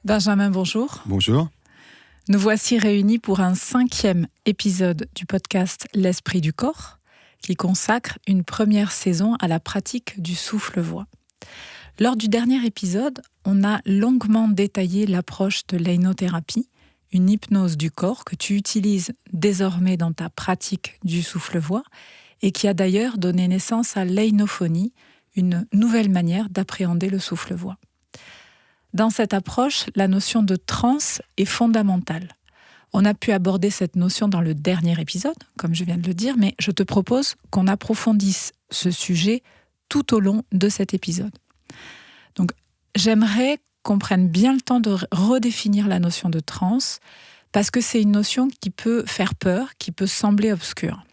Benjamin, bonjour. Bonjour. Nous voici réunis pour un 5e épisode du podcast L'Esprit du corps, qui consacre une première saison à la pratique du souffle-voix. Lors du dernier épisode, on a longuement détaillé l'approche de l'einothérapie, une hypnose du corps que tu utilises désormais dans ta pratique du souffle-voix et qui a d'ailleurs donné naissance à l'einophonie, une nouvelle manière d'appréhender le souffle-voix. Dans cette approche, la notion de transe est fondamentale. On a pu aborder cette notion dans le dernier épisode, comme je viens de le dire, mais je te propose qu'on approfondisse ce sujet tout au long de cet épisode. Donc, j'aimerais qu'on prenne bien le temps de redéfinir la notion de transe, parce que c'est une notion qui peut faire peur, qui peut sembler obscure.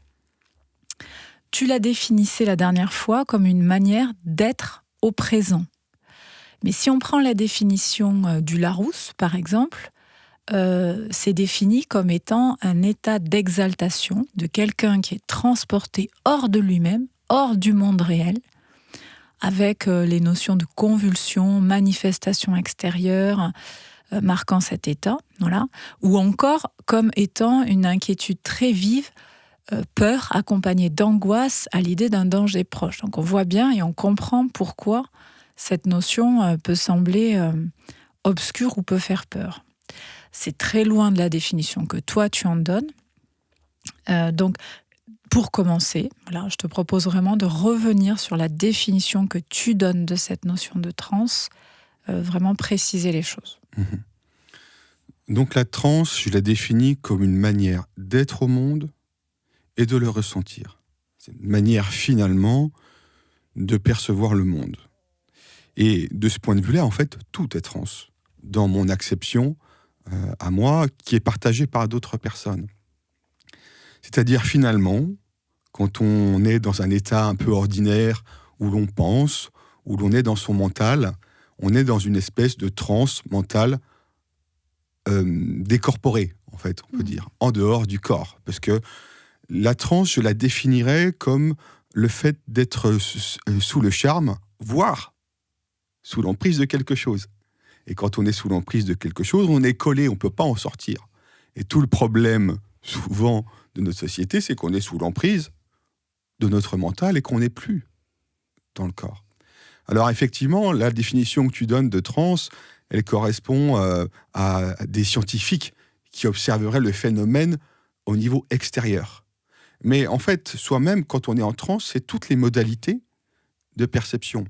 Tu la définissais la dernière fois comme une manière d'être au présent. Mais si on prend la définition du Larousse, par exemple, c'est défini comme étant un état d'exaltation de quelqu'un qui est transporté hors de lui-même, hors du monde réel, avec les notions de convulsion, manifestation extérieure, marquant cet état, voilà, ou encore comme étant une inquiétude très vive, peur accompagnée d'angoisse à l'idée d'un danger proche. Donc on voit bien et on comprend pourquoi cette notion peut sembler obscure ou peut faire peur. C'est très loin de la définition que toi tu en donnes. Donc, pour commencer, voilà, je te propose vraiment de revenir sur la définition que tu donnes de cette notion de transe, vraiment préciser les choses. Donc la transe, je la définis comme une manière d'être au monde et de le ressentir. C'est une manière finalement de percevoir le monde. Et de ce point de vue-là, en fait, tout est transe, dans mon acception à moi, qui est partagée par d'autres personnes. C'est-à-dire, finalement, quand on est dans un état un peu ordinaire, où l'on pense, où l'on est dans son mental, on est dans une espèce de transe mentale décorporée, en fait, on peut dire, en dehors du corps. Parce que la transe, je la définirais comme le fait d'être sous le charme, voire sous l'emprise de quelque chose. Et quand on est sous l'emprise de quelque chose, on est collé, on ne peut pas en sortir. Et tout le problème, souvent, de notre société, c'est qu'on est sous l'emprise de notre mental et qu'on n'est plus dans le corps. Alors effectivement, la définition que tu donnes de transe, elle correspond à des scientifiques qui observeraient le phénomène au niveau extérieur. Mais en fait, soi-même, quand on est en transe, c'est toutes les modalités de perception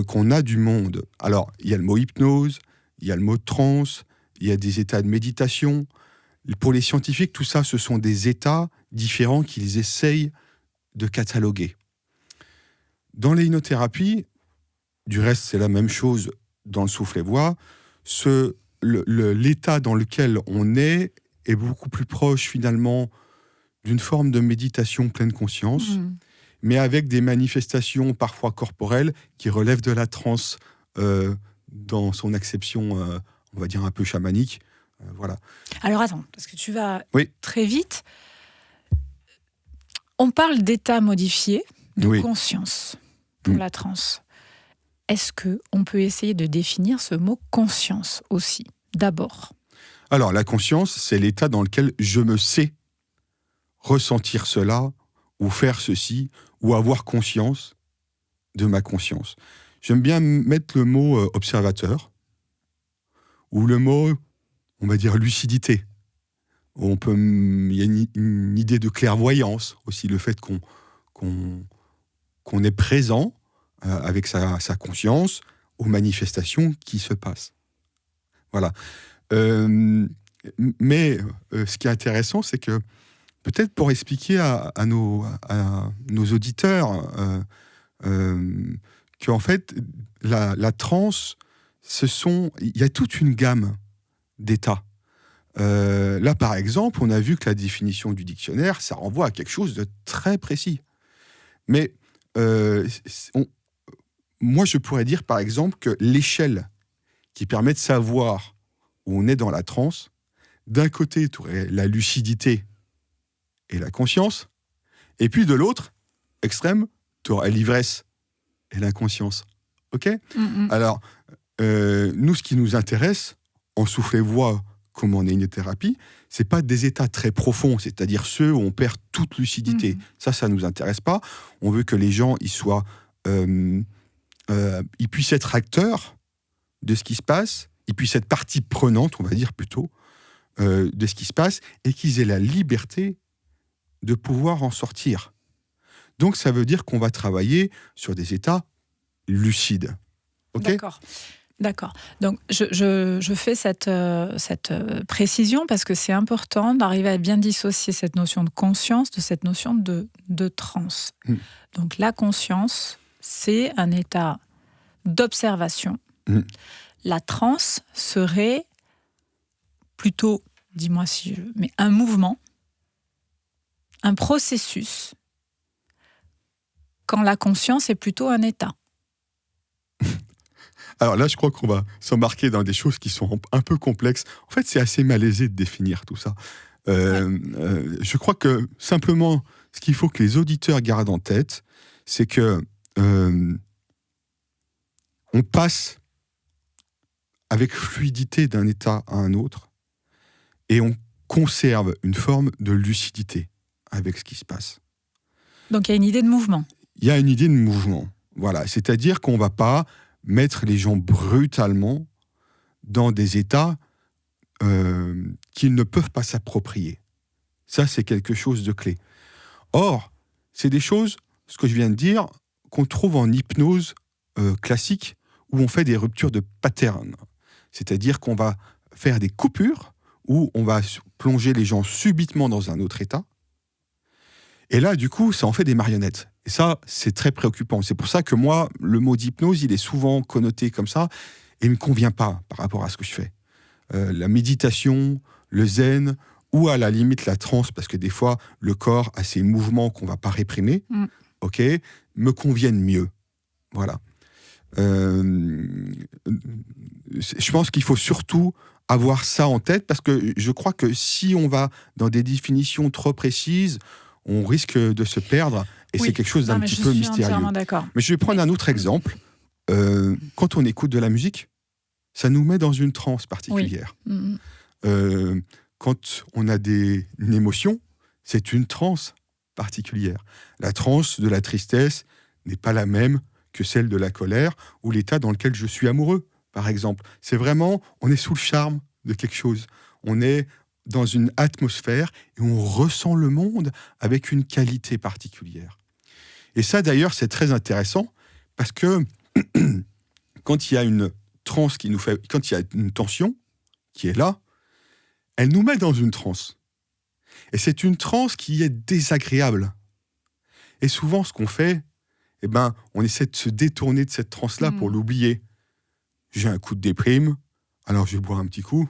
qu'on a du monde. Alors, il y a le mot hypnose, il y a le mot transe, il y a des états de méditation. Pour les scientifiques, tout ça, ce sont des états différents qu'ils essayent de cataloguer. Dans l'einothérapie, du reste, c'est la même chose dans le souffle-voix, l'état dans lequel on est beaucoup plus proche, finalement, d'une forme de méditation pleine conscience, mais avec des manifestations parfois corporelles qui relèvent de la transe dans son acception, on va dire, un peu chamanique. Voilà. Alors attends, parce que tu vas Oui. très vite. On parle d'état modifié de conscience pour la transe. Est-ce qu'on peut essayer de définir ce mot conscience aussi, d'abord ? Alors, la conscience, c'est l'état dans lequel je me sais ressentir cela, ou faire ceci, ou avoir conscience de ma conscience. J'aime bien mettre le mot observateur, ou le mot, on va dire, lucidité. Il y a une idée de clairvoyance aussi, le fait qu'on est présent avec sa conscience aux manifestations qui se passent. Voilà. Mais ce qui est intéressant, c'est que peut-être pour expliquer à nos auditeurs qu'en fait, la transe, il y a toute une gamme d'états. Là, par exemple, on a vu que la définition du dictionnaire, ça renvoie à quelque chose de très précis. Mais moi, je pourrais dire, par exemple, que l'échelle qui permet de savoir où on est dans la transe, d'un côté, tu aurais la lucidité et la conscience, et puis de l'autre extrême, tu aurais l'ivresse et l'inconscience. OK ? Alors, nous, ce qui nous intéresse, en soufflet-voix, comme en hypnothérapie, c'est pas des états très profonds, c'est-à-dire ceux où on perd toute lucidité. Ça nous intéresse pas. On veut que les gens, ils puissent être acteurs de ce qui se passe, ils puissent être partie prenante, on va dire plutôt, de ce qui se passe, et qu'ils aient la liberté de pouvoir en sortir. Donc, ça veut dire qu'on va travailler sur des états lucides. OK ? D'accord. Donc, je fais cette précision parce que c'est important d'arriver à bien dissocier cette notion de conscience de cette notion de transe. Donc, la conscience, c'est un état d'observation. La transe serait plutôt, dis-moi si je veux, mais un mouvement, un processus, quand la conscience est plutôt un état. Alors là, je crois qu'on va s'embarquer dans des choses qui sont un peu complexes. En fait, c'est assez malaisé de définir tout ça. Je crois que simplement, ce qu'il faut que les auditeurs gardent en tête, c'est que on passe avec fluidité d'un état à un autre et on conserve une forme de lucidité avec ce qui se passe. Donc il y a une idée de mouvement. Il y a une idée de mouvement. Voilà. C'est-à-dire qu'on ne va pas mettre les gens brutalement dans des états qu'ils ne peuvent pas s'approprier. Ça, c'est quelque chose de clé. Or, c'est des choses, ce que je viens de dire, qu'on trouve en hypnose classique, où on fait des ruptures de pattern. C'est-à-dire qu'on va faire des coupures, où on va plonger les gens subitement dans un autre état. Et là, du coup, ça en fait des marionnettes. Et ça, c'est très préoccupant. C'est pour ça que moi, le mot d'hypnose, il est souvent connoté comme ça, et il ne me convient pas par rapport à ce que je fais. La méditation, le zen, ou à la limite la transe, parce que des fois, le corps a ces mouvements qu'on ne va pas réprimer, me conviennent mieux. Voilà. Je pense qu'il faut surtout avoir ça en tête, parce que je crois que si on va dans des définitions trop précises, on risque de se perdre, et c'est quelque chose d'un petit peu mystérieux. Mais je vais prendre un autre exemple. Quand on écoute de la musique, ça nous met dans une transe particulière. Quand on a une émotion, c'est une transe particulière. La transe de la tristesse n'est pas la même que celle de la colère ou l'état dans lequel je suis amoureux, par exemple. C'est vraiment, on est sous le charme de quelque chose. On est dans une atmosphère et on ressent le monde avec une qualité particulière. Et ça, d'ailleurs, c'est très intéressant parce que quand il y a une transe quand il y a une tension qui est là, elle nous met dans une transe. Et c'est une transe qui est désagréable. Et souvent, ce qu'on fait, on essaie de se détourner de cette transe-là pour l'oublier. J'ai un coup de déprime, alors je vais boire un petit coup.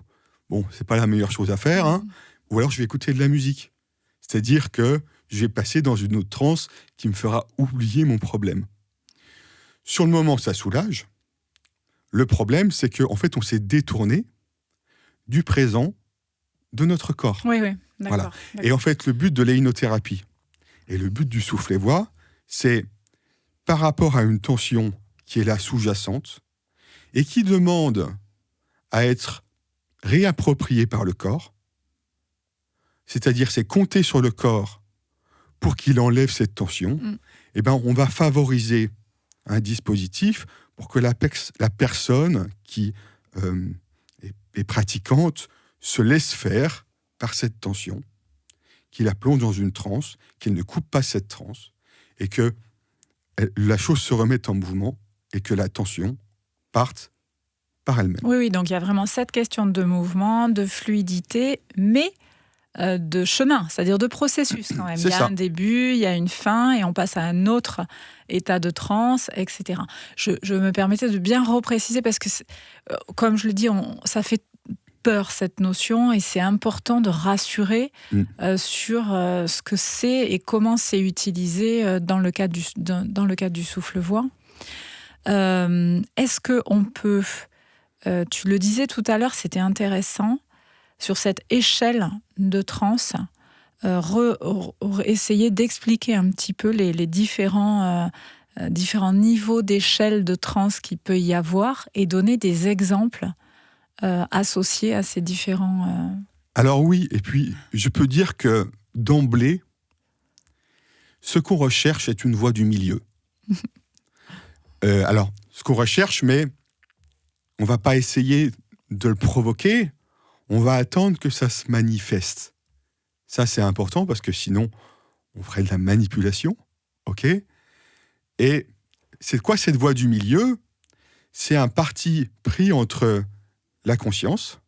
Bon, c'est pas la meilleure chose à faire, hein. Ou alors je vais écouter de la musique. C'est-à-dire que je vais passer dans une autre transe qui me fera oublier mon problème. Sur le moment, ça soulage. Le problème, c'est qu'en fait, on s'est détourné du présent de notre corps. Oui, d'accord. Voilà. Et en fait, le but de l'hypnothérapie et le but du soufflet-voix, c'est par rapport à une tension qui est là sous-jacente et qui demande à être réappropriée par le corps, c'est-à-dire c'est compter sur le corps pour qu'il enlève cette tension, on va favoriser un dispositif pour que la personne qui est pratiquante se laisse faire par cette tension, qu'il la plonge dans une transe, qu'elle ne coupe pas cette transe, et que la chose se remette en mouvement, et que la tension parte par elle-même. Oui, donc il y a vraiment cette question de mouvement, de fluidité, mais de chemin, c'est-à-dire de processus quand même. Il y a un début, il y a une fin, et on passe à un autre état de transe, etc. Je me permettais de bien repréciser, parce que, comme je le dis, ça fait peur, cette notion, et c'est important de rassurer sur ce que c'est et comment c'est utilisé dans le cadre du souffle-voix. Est-ce qu'on peut, tu le disais tout à l'heure, c'était intéressant, sur cette échelle de transe, essayer d'expliquer un petit peu les différents niveaux d'échelle de transe qu'il peut y avoir et donner des exemples associés à ces différents... Alors oui, et puis je peux dire que d'emblée, ce qu'on recherche est une voie du milieu. Alors, ce qu'on recherche, mais on ne va pas essayer de le provoquer, on va attendre que ça se manifeste. Ça, c'est important parce que sinon, on ferait de la manipulation, ok ? Et c'est quoi cette voie du milieu ? C'est un parti pris entre la conscience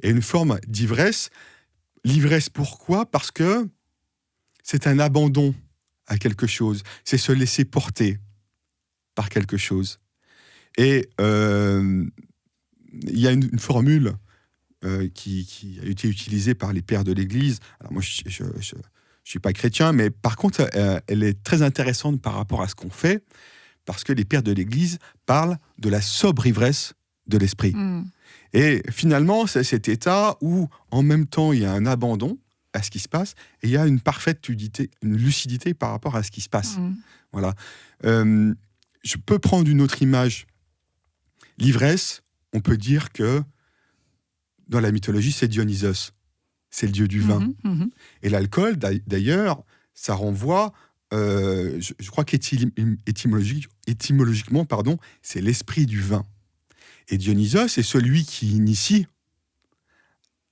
et une forme d'ivresse. L'ivresse, pourquoi ? Parce que c'est un abandon à quelque chose, c'est se laisser porter par quelque chose. Et il y a une formule qui a été utilisée par les pères de l'Église. Alors moi, je ne suis pas chrétien, mais par contre, elle est très intéressante par rapport à ce qu'on fait, parce que les pères de l'Église parlent de la sobre ivresse de l'esprit. Et finalement, c'est cet état où, en même temps, il y a un abandon à ce qui se passe, et il y a une parfaite lucidité par rapport à ce qui se passe. Voilà. Je peux prendre une autre image. L'ivresse, on peut dire que dans la mythologie, c'est Dionysos. C'est le dieu du vin. Et l'alcool, d'ailleurs, ça renvoie, je crois qu'étymologiquement, c'est l'esprit du vin. Et Dionysos est celui qui initie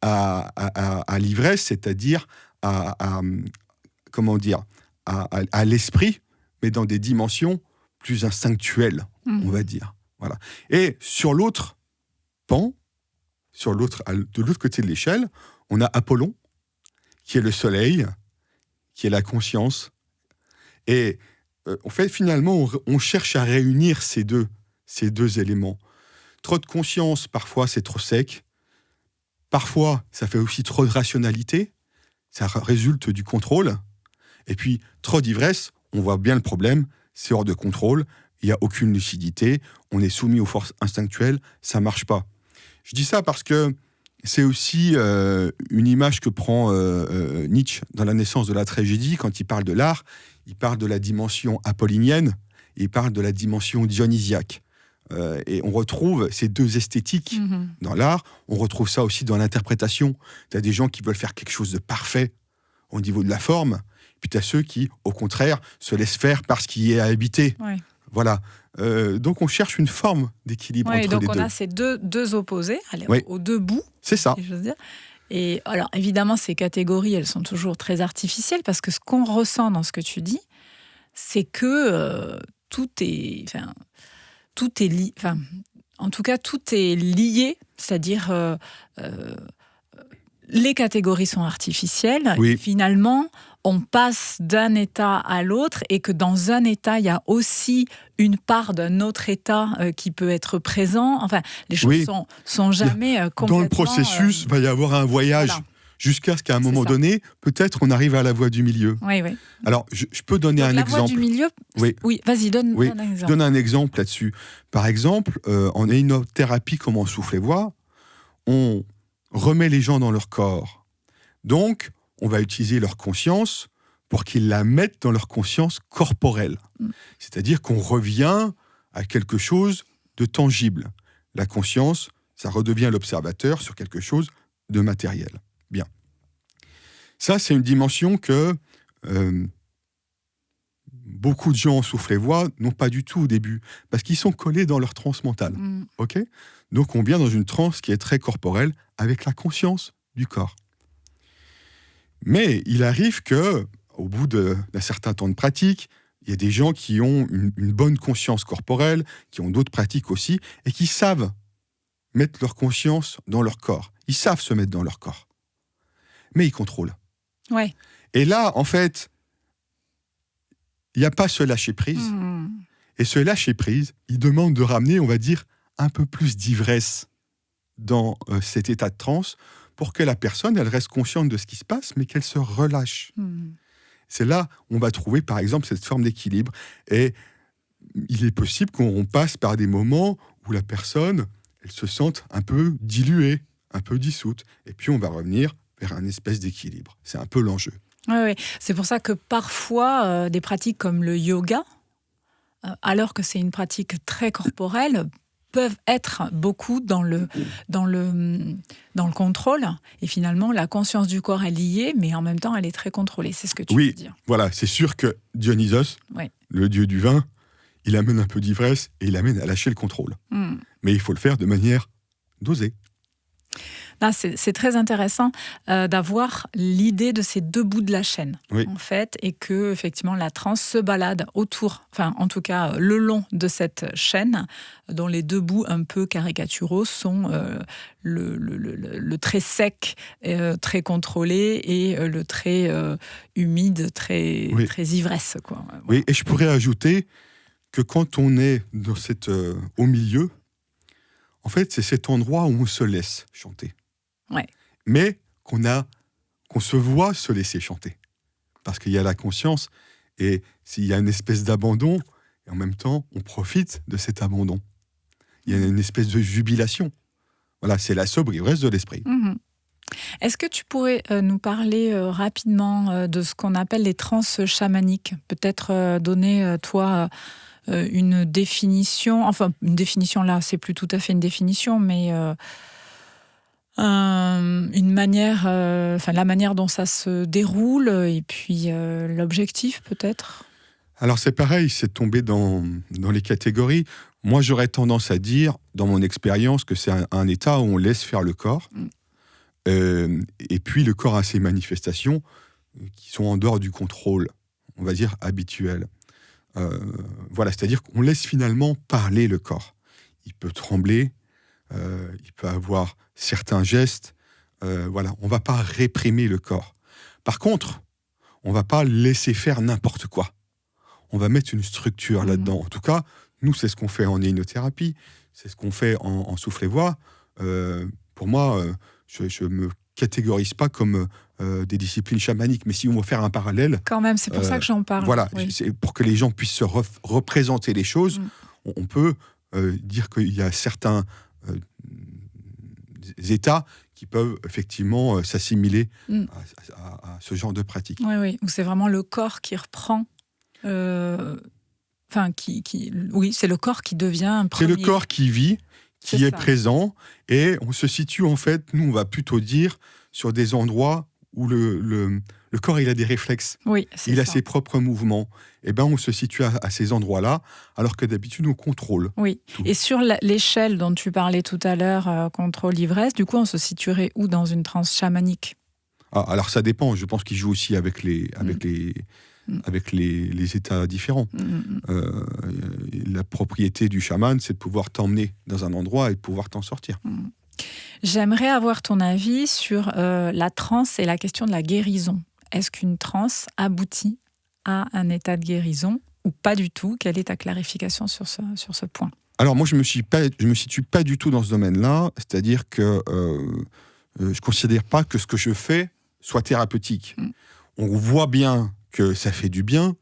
à l'ivresse, c'est-à-dire à l'esprit, mais dans des dimensions plus instinctuelles, on va dire. Voilà. Et sur l'autre pan, de l'autre côté de l'échelle, on a Apollon, qui est le soleil, qui est la conscience. Et en fait, finalement, on cherche à réunir ces deux éléments. Trop de conscience, parfois, c'est trop sec. Parfois, ça fait aussi trop de rationalité. Ça résulte du contrôle. Et puis, trop d'ivresse, on voit bien le problème, c'est hors de contrôle, il n'y a aucune lucidité, on est soumis aux forces instinctuelles, ça ne marche pas. Je dis ça parce que c'est aussi une image que prend Nietzsche dans La naissance de la tragédie. Quand il parle de l'art, il parle de la dimension apollinienne, il parle de la dimension dionysiaque. Et on retrouve ces deux esthétiques dans l'art, on retrouve ça aussi dans l'interprétation. Tu as des gens qui veulent faire quelque chose de parfait au niveau de la forme, puis tu as ceux qui, au contraire, se laissent faire parce qu'il y est à habiter. Ouais. Voilà. Donc on cherche une forme d'équilibre entre les deux. Donc on a ces deux opposés, aux deux bouts. C'est ça. Si j'ose dire. Et alors évidemment, ces catégories, elles sont toujours très artificielles parce que ce qu'on ressent dans ce que tu dis, c'est que tout est lié. Enfin, en tout cas, tout est lié, c'est-à-dire les catégories sont artificielles. Oui. Et finalement, on passe d'un état à l'autre et que dans un état, il y a aussi une part d'un autre état qui peut être présent. Enfin, les choses sont jamais complètement... Dans le processus, il va y avoir un voyage jusqu'à ce qu'à un moment donné, peut-être on arrive à la voie du milieu. Oui. Alors, je peux donner un exemple. La voie du milieu, oui vas-y, donne un exemple. Je donne un exemple là-dessus. Par exemple, en hypnothérapie, comme en souffle-voix, on remet les gens dans leur corps. Donc, on va utiliser leur conscience pour qu'ils la mettent dans leur conscience corporelle. C'est-à-dire qu'on revient à quelque chose de tangible. La conscience, ça redevient l'observateur sur quelque chose de matériel. Bien. Ça, c'est une dimension que beaucoup de gens en souffle-voix n'ont pas du tout au début, parce qu'ils sont collés dans leur transe mentale. Okay ? Donc, on vient dans une transe qui est très corporelle, avec la conscience du corps. Mais il arrive que, au bout d'un certain temps de pratique, il y a des gens qui ont une bonne conscience corporelle, qui ont d'autres pratiques aussi, et qui savent mettre leur conscience dans leur corps. Ils savent se mettre dans leur corps. Mais ils contrôlent. Ouais. Et là, en fait, il n'y a pas ce lâcher-prise. Et ce lâcher-prise, il demande de ramener, on va dire, un peu plus d'ivresse dans cet état de transe pour que la personne, elle reste consciente de ce qui se passe, mais qu'elle se relâche. C'est là où on va trouver, par exemple, cette forme d'équilibre. Et il est possible qu'on passe par des moments où la personne, elle se sente un peu diluée, un peu dissoute. Et puis, on va revenir vers un espèce d'équilibre. C'est un peu l'enjeu. Oui. C'est pour ça que parfois, des pratiques comme le yoga, alors que c'est une pratique très corporelle, peuvent être beaucoup dans le contrôle. Et finalement, la conscience du corps est liée, mais en même temps, elle est très contrôlée. C'est ce que tu veux dire. Oui, voilà. C'est sûr que Dionysos, le dieu du vin, il amène un peu d'ivresse et il amène à lâcher le contrôle. Mais il faut le faire de manière dosée. Là, c'est très intéressant d'avoir l'idée de ces deux bouts de la chaîne, en fait, et que effectivement la transe se balade autour, enfin en tout cas le long de cette chaîne, dont les deux bouts un peu caricaturaux sont le très sec, très contrôlé, et le très humide, très ivresse, quoi. Oui, et je pourrais ajouter que quand on est dans au milieu, en fait, c'est cet endroit où on se laisse chanter. Mais qu'on se voit se laisser chanter. Parce qu'il y a la conscience, et s'il y a une espèce d'abandon, et en même temps, on profite de cet abandon. Il y a une espèce de jubilation. Voilà, c'est la sobre ivresse de l'esprit. Est-ce que tu pourrais nous parler rapidement de ce qu'on appelle les transes chamaniques ? Peut-être donner, toi, une définition. Enfin, une définition là, c'est plus tout à fait une définition, mais une manière, la manière dont ça se déroule, et puis l'objectif peut-être. Alors c'est pareil, c'est tombé dans les catégories. Moi j'aurais tendance à dire, dans mon expérience, que c'est un état où on laisse faire le corps. Et puis le corps a ses manifestations qui sont en dehors du contrôle, on va dire, habituel. Voilà, c'est-à-dire qu'on laisse finalement parler le corps. Il peut trembler, il peut avoir certains gestes. Voilà, on ne va pas réprimer le corps. Par contre, on ne va pas laisser faire n'importe quoi. On va mettre une structure là-dedans. En tout cas, nous, c'est ce qu'on fait en hypnothérapie, c'est ce qu'on fait en souffle-et-voix. Pour moi, je ne me catégorise pas comme des disciplines chamaniques, mais si on veut faire un parallèle... Quand même, c'est pour ça que j'en parle. Voilà, c'est pour que les gens puissent se représenter les choses, on peut dire qu'il y a certains états qui peuvent effectivement s'assimiler à ce genre de pratique. Oui, où c'est vraiment le corps qui reprend... oui, c'est le corps qui devient premier. C'est le corps qui vit, qui est présent, et on se situe en fait, nous on va plutôt dire, sur des endroits où le corps il a des réflexes, il a ses propres mouvements. Et ben on se situe à ces endroits-là, alors que d'habitude on contrôle. Oui. Tout. Et sur l'échelle dont tu parlais tout à l'heure, contrôle ivresse, du coup on se situerait où dans une transe chamanique ? Alors ça dépend. Je pense qu'il joue aussi avec les états différents. La propriété du chaman, c'est de pouvoir t'emmener dans un endroit et de pouvoir t'en sortir. J'aimerais avoir ton avis sur la transe et la question de la guérison. Est-ce qu'une transe aboutit à un état de guérison ou pas du tout ? Quelle est ta clarification sur ce point ? Alors moi, je me situe pas du tout dans ce domaine-là. C'est-à-dire que je considère pas que ce que je fais soit thérapeutique. On voit bien que ça fait du bien.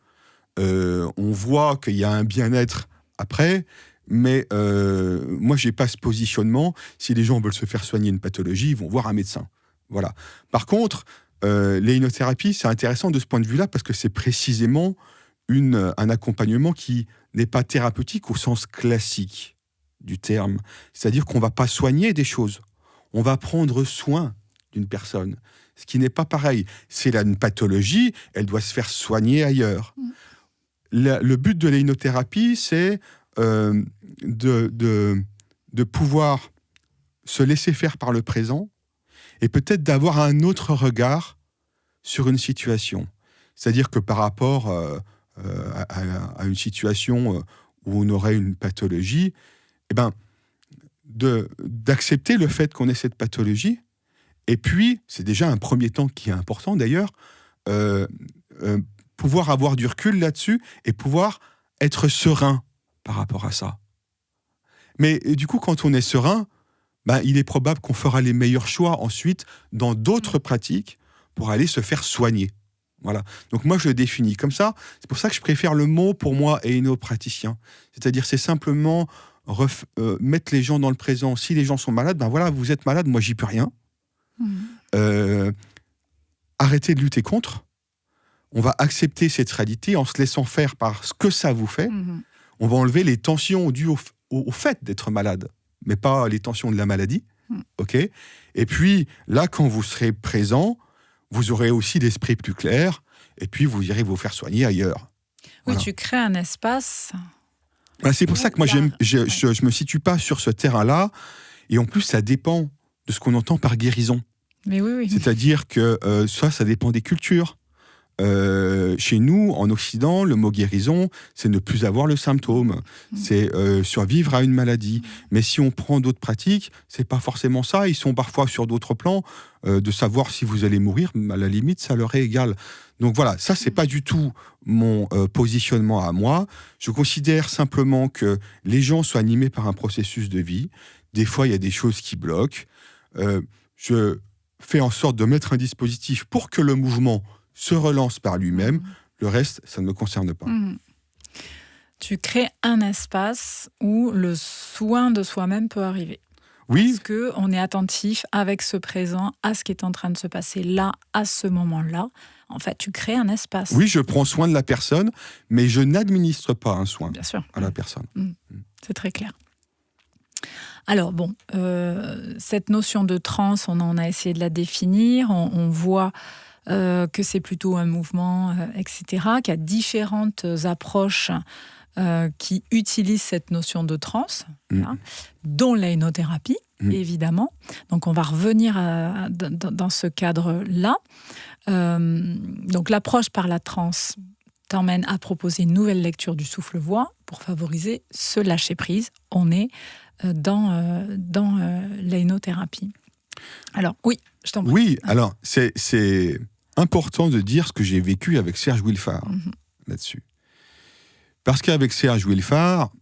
On voit qu'il y a un bien-être après. Mais moi, j'ai pas ce positionnement. Si les gens veulent se faire soigner une pathologie, ils vont voir un médecin. Voilà. Par contre, l'hypnothérapie, c'est intéressant de ce point de vue-là parce que c'est précisément un accompagnement qui n'est pas thérapeutique au sens classique du terme. C'est-à-dire qu'on va pas soigner des choses. On va prendre soin d'une personne. Ce qui n'est pas pareil. C'est là une pathologie, elle doit se faire soigner ailleurs. Le but de l'hypnothérapie, c'est de pouvoir se laisser faire par le présent et peut-être d'avoir un autre regard sur une situation. C'est-à-dire que par rapport à une situation où on aurait une pathologie, eh ben, d'accepter le fait qu'on ait cette pathologie, et puis, c'est déjà un premier temps qui est important d'ailleurs, pouvoir avoir du recul là-dessus et pouvoir être serein par rapport à ça. Mais du coup, quand on est serein, il est probable qu'on fera les meilleurs choix ensuite dans d'autres pratiques pour aller se faire soigner. Voilà. Donc moi, je le définis comme ça. C'est pour ça que je préfère le mot, pour moi, énopraticien. C'est-à-dire, c'est simplement mettre les gens dans le présent. Si les gens sont malades, voilà, vous êtes malade, moi, j'y peux rien. Arrêtez de lutter contre. On va accepter cette réalité en se laissant faire par ce que ça vous fait. On va enlever les tensions dues au fait d'être malade, mais pas les tensions de la maladie. OK ? Et puis, là, quand vous serez présent, vous aurez aussi l'esprit plus clair, et puis vous irez vous faire soigner ailleurs. Oui, tu crées un espace. C'est pour ça que moi, je me situe pas sur ce terrain-là, et en plus, ça dépend de ce qu'on entend par guérison. Mais oui. C'est-à-dire que ça dépend des cultures. Chez nous, en Occident, le mot guérison, c'est ne plus avoir le symptôme, c'est survivre à une maladie. Mais si on prend d'autres pratiques, c'est pas forcément ça. Ils sont parfois sur d'autres plans, de savoir si vous allez mourir, à la limite, ça leur est égal. Donc voilà, ça, c'est pas du tout mon positionnement à moi. Je considère simplement que les gens soient animés par un processus de vie. Des fois, il y a des choses qui bloquent. Je fais en sorte de mettre un dispositif pour que le mouvement se relance par lui-même. Le reste, ça ne me concerne pas. Tu crées un espace où le soin de soi-même peut arriver. Oui. Parce qu'on est attentif avec ce présent à ce qui est en train de se passer là, à ce moment-là. En fait, tu crées un espace. Oui, je prends soin de la personne, mais je n'administre pas un soin à la personne. C'est très clair. Alors cette notion de transe, on en a essayé de la définir. On voit que c'est plutôt un mouvement, etc., qu'il y a différentes approches qui utilisent cette notion de transe, dont l'aïnothérapie, évidemment. Donc, on va revenir dans ce cadre-là. Donc, l'approche par la transe t'emmène à proposer une nouvelle lecture du souffle-voix pour favoriser ce lâcher-prise. On est dans l'aïnothérapie. Alors, oui, je t'en prie. Oui, alors, c'est important de dire ce que j'ai vécu avec Serge Wilfard là-dessus. Parce qu'avec Serge Wilfard,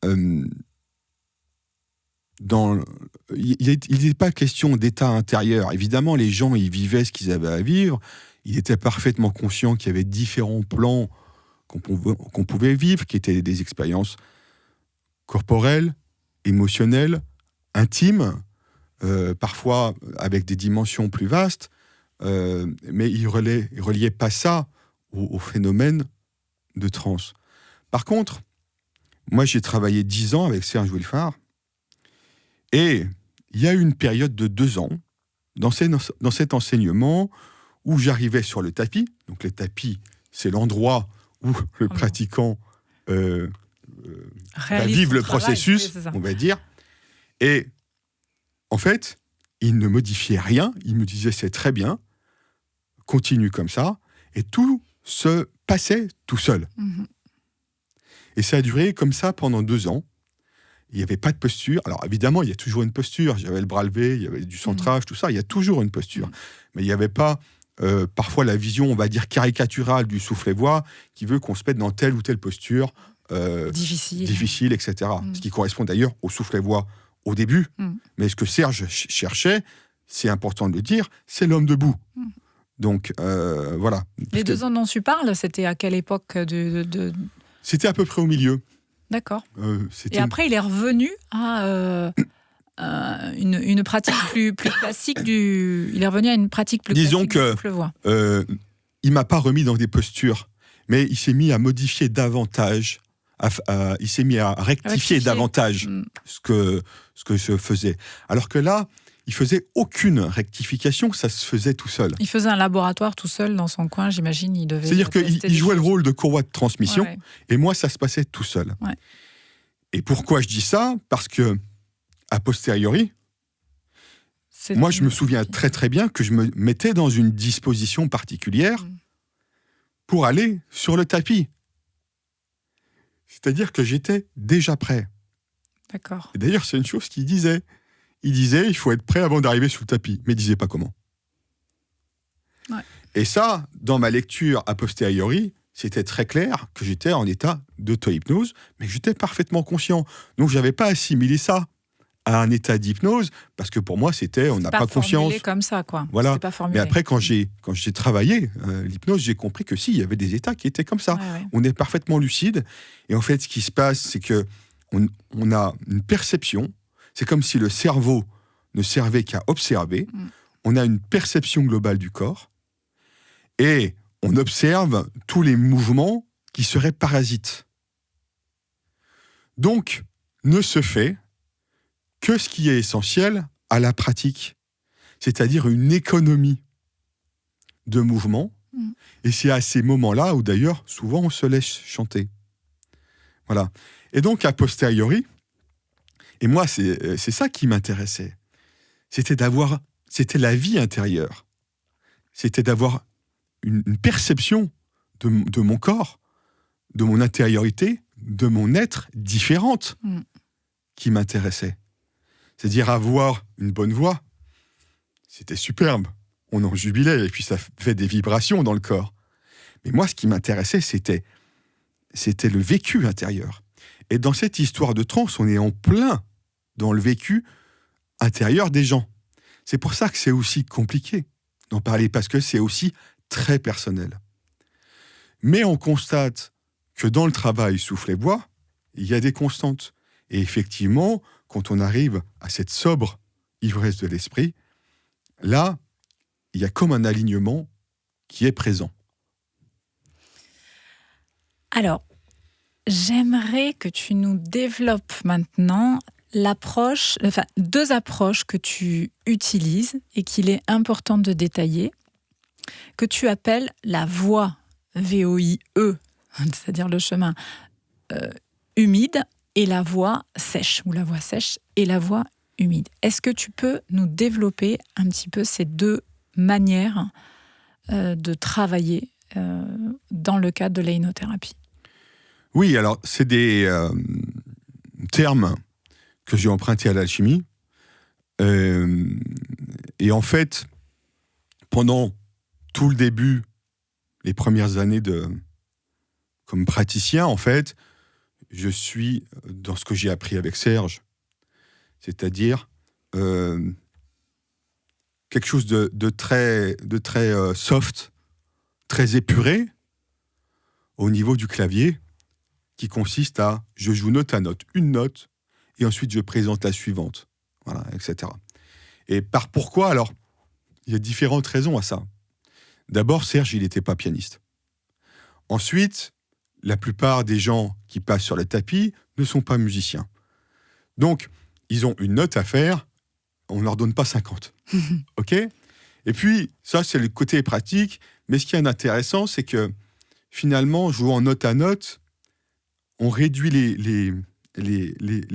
il n'est pas question d'état intérieur. Évidemment, les gens, ils vivaient ce qu'ils avaient à vivre. Il était parfaitement conscient qu'il y avait différents plans qu'on pouvait vivre, qui étaient des expériences corporelles, émotionnelles, intimes, parfois avec des dimensions plus vastes. Mais il reliait pas ça au phénomène de transe. Par contre, moi j'ai travaillé 10 ans avec Serge Wilfard, et il y a eu une période de 2 ans dans cet enseignement où j'arrivais sur le tapis. Donc le tapis, c'est l'endroit où le pratiquant va vivre le processus, on va dire. Et en fait, il ne modifiait rien, il me disait c'est très bien, continue comme ça, et tout se passait tout seul. Et ça a duré comme ça pendant 2 ans. Il n'y avait pas de posture. Alors évidemment, il y a toujours une posture. J'avais le bras levé, il y avait du centrage, tout ça. Il y a toujours une posture. Mais il n'y avait pas parfois la vision, on va dire, caricaturale du souffle-voix qui veut qu'on se mette dans telle ou telle posture difficile, etc. Ce qui correspond d'ailleurs au souffle-voix au début. Mais ce que Serge cherchait, c'est important de le dire, c'est l'homme debout. Donc, voilà. Les 2 ans dont tu parles, c'était à quelle époque C'était à peu près au milieu. D'accord. Et après, il est revenu à une pratique plus classique il est revenu à une pratique plus Disons classique du souffle-voix. Il m'a pas remis dans des postures, mais il s'est mis à modifier davantage, il s'est mis à rectifier davantage ce que je faisais. Alors que là, il faisait aucune rectification, ça se faisait tout seul. Il faisait un laboratoire tout seul dans son coin, j'imagine. C'est-à-dire qu'il jouait le rôle de courroie de transmission, et moi, ça se passait tout seul. Ouais. Et pourquoi je dis ça ? Parce que, a posteriori, moi, je me souviens très très bien que je me mettais dans une disposition particulière pour aller sur le tapis. C'est-à-dire que j'étais déjà prêt. D'accord. Et d'ailleurs, c'est une chose qu'il disait. Il disait, il faut être prêt avant d'arriver sur le tapis. Mais il disait pas comment. Ouais. Et ça, dans ma lecture a posteriori, c'était très clair que j'étais en état d'auto-hypnose, mais j'étais parfaitement conscient. Donc, je n'avais pas assimilé ça à un état d'hypnose, parce que pour moi, on n'a pas conscience. C'est comme ça, quoi. Voilà. Pas formulé. Mais après, quand j'ai travaillé l'hypnose, j'ai compris que il y avait des états qui étaient comme ça. Ouais. On est parfaitement lucide. Et en fait, ce qui se passe, c'est que on a une perception. C'est comme si le cerveau ne servait qu'à observer. On a une perception globale du corps. Et on observe tous les mouvements qui seraient parasites. Donc, ne se fait que ce qui est essentiel à la pratique, c'est-à-dire une économie de mouvement. Et c'est à ces moments-là où, d'ailleurs, souvent, on se laisse chanter. Voilà. Et donc, a posteriori, et moi, c'est ça qui m'intéressait, c'était la vie intérieure. C'était d'avoir une perception de mon corps, de mon intériorité, de mon être différente qui m'intéressait. C'est-à-dire avoir une bonne voix, c'était superbe. On en jubilait et puis ça fait des vibrations dans le corps. Mais moi, ce qui m'intéressait, c'était le vécu intérieur. Et dans cette histoire de transe, on est en plein dans le vécu intérieur des gens. C'est pour ça que c'est aussi compliqué d'en parler, parce que c'est aussi très personnel. Mais on constate que dans le travail souffle et bois, il y a des constantes. Et effectivement, quand on arrive à cette sobre ivresse de l'esprit, là, il y a comme un alignement qui est présent. Alors, j'aimerais que tu nous développes maintenant deux approches que tu utilises et qu'il est important de détailler, que tu appelles la voie VOIE, c'est-à-dire le chemin humide, et la voie sèche, ou la voie sèche et la voie humide. Est-ce que tu peux nous développer un petit peu ces deux manières de travailler dans le cadre de l'aïnothérapie? Oui, alors c'est des termes que j'ai empruntés à l'alchimie. Et en fait, pendant tout le début, les premières années comme praticien, en fait, je suis dans ce que j'ai appris avec Serge, c'est-à-dire quelque chose de très soft, très épuré au niveau du clavier, qui consiste à je joue note à note, une note, et ensuite je présente la suivante, voilà, etc. Et pourquoi? Alors, il y a différentes raisons à ça. D'abord, Serge, il n'était pas pianiste. Ensuite, la plupart des gens qui passent sur le tapis ne sont pas musiciens. Donc, ils ont une note à faire, on ne leur donne pas 50. OK ? Et puis, ça, c'est le côté pratique. Mais ce qui est intéressant, c'est que finalement, jouant note à note, on réduit les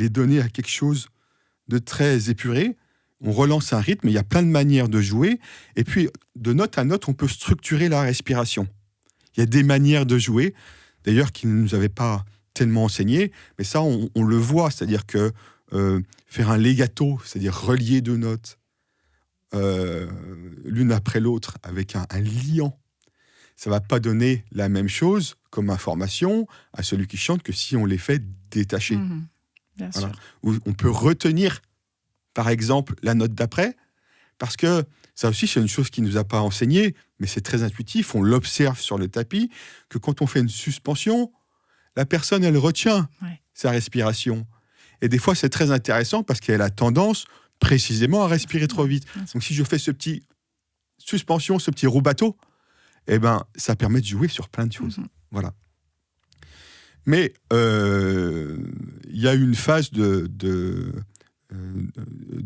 données à quelque chose de très épuré. On relance un rythme, il y a plein de manières de jouer. Et puis, de note à note, on peut structurer la respiration. Il y a des manières de jouer, d'ailleurs, qui ne nous avaient pas tellement enseigné. Mais ça, on le voit. C'est-à-dire que faire un legato, c'est-à-dire relier deux notes l'une après l'autre avec un liant, ça ne va pas donner la même chose comme information à celui qui chante que si on les fait détacher. Bien voilà. sûr. Où on peut retenir, par exemple, la note d'après, parce que ça aussi, c'est une chose qui ne nous a pas enseigné, mais c'est très intuitif, on l'observe sur le tapis, que quand on fait une suspension, la personne, elle retient sa respiration. Et des fois, c'est très intéressant parce qu'elle a tendance précisément à respirer trop vite. Donc, si je fais ce petit suspension, ce petit rubato, eh ben, ça permet de jouer sur plein de choses. Voilà. Mais il y a une phase de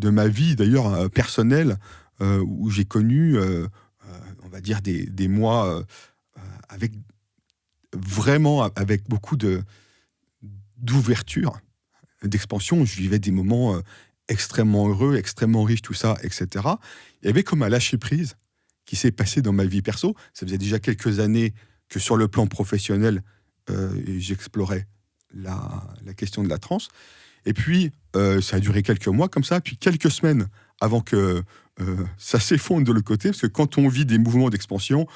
ma vie, d'ailleurs personnelle, où j'ai connu, on va dire, des mois avec beaucoup d'ouverture, d'expansion. Je vivais des moments extrêmement heureux, extrêmement riches, tout ça, etc. Il y avait comme un lâcher-prise qui s'est passé dans ma vie perso. Ça faisait déjà quelques années que sur le plan professionnel, j'explorais la question de la transe. Et puis, ça a duré quelques mois comme ça, puis quelques semaines avant que ça s'effondre de l'autre côté, parce que quand on vit des mouvements d'expansion,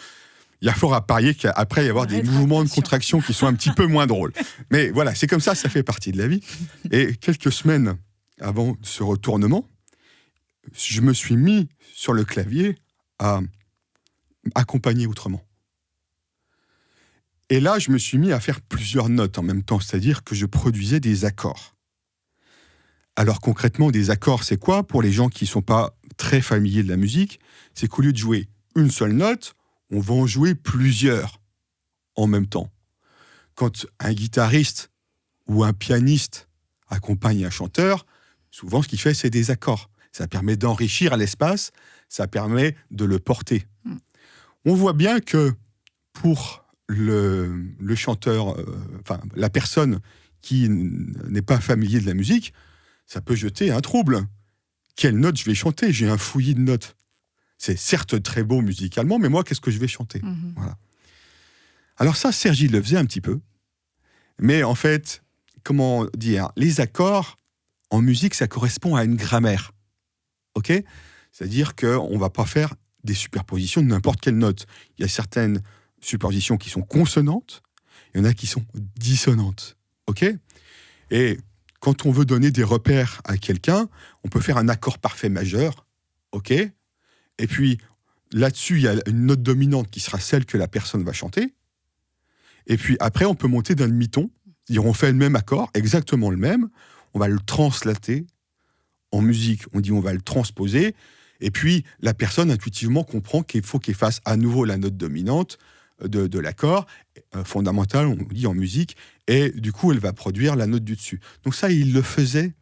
il y a fort à parier qu'après, il y a avoir des mouvements de contraction qui sont un petit peu moins drôles. Mais voilà, c'est comme ça fait partie de la vie. Et quelques semaines avant ce retournement, je me suis mis sur le clavier à accompagner autrement. Et là, je me suis mis à faire plusieurs notes en même temps, c'est-à-dire que je produisais des accords. Alors concrètement, des accords, c'est quoi? Pour les gens qui ne sont pas très familiers de la musique, c'est qu'au lieu de jouer une seule note, on va en jouer plusieurs en même temps. Quand un guitariste ou un pianiste accompagne un chanteur, souvent ce qu'il fait, c'est des accords. Ça permet d'enrichir l'espace, ça permet de le porter. On voit bien que pour le chanteur, la personne qui n'est pas familier de la musique, ça peut jeter un trouble. Quelle note je vais chanter? J'ai un fouillis de notes. C'est certes très beau musicalement, mais moi, qu'est-ce que je vais chanter? Voilà. Alors ça, Sergi le faisait un petit peu. Mais en fait, comment dire, les accords, en musique, ça correspond à une grammaire. OK? C'est-à-dire qu'on ne va pas faire des superpositions de n'importe quelle note. Il y a certaines superpositions qui sont consonantes, il y en a qui sont dissonantes. OK? Et quand on veut donner des repères à quelqu'un, on peut faire un accord parfait majeur. OK? Et puis, là-dessus, il y a une note dominante qui sera celle que la personne va chanter. Et puis, après, on peut monter d'un demi-ton. C'est-à-dire, on fait le même accord, exactement le même. On va le translater. En musique, on dit on va le transposer. Et puis, la personne, intuitivement, comprend qu'il faut qu'elle fasse à nouveau la note dominante de l'accord, fondamental, on dit en musique. Et du coup, elle va produire la note du dessus. Donc ça, il le faisait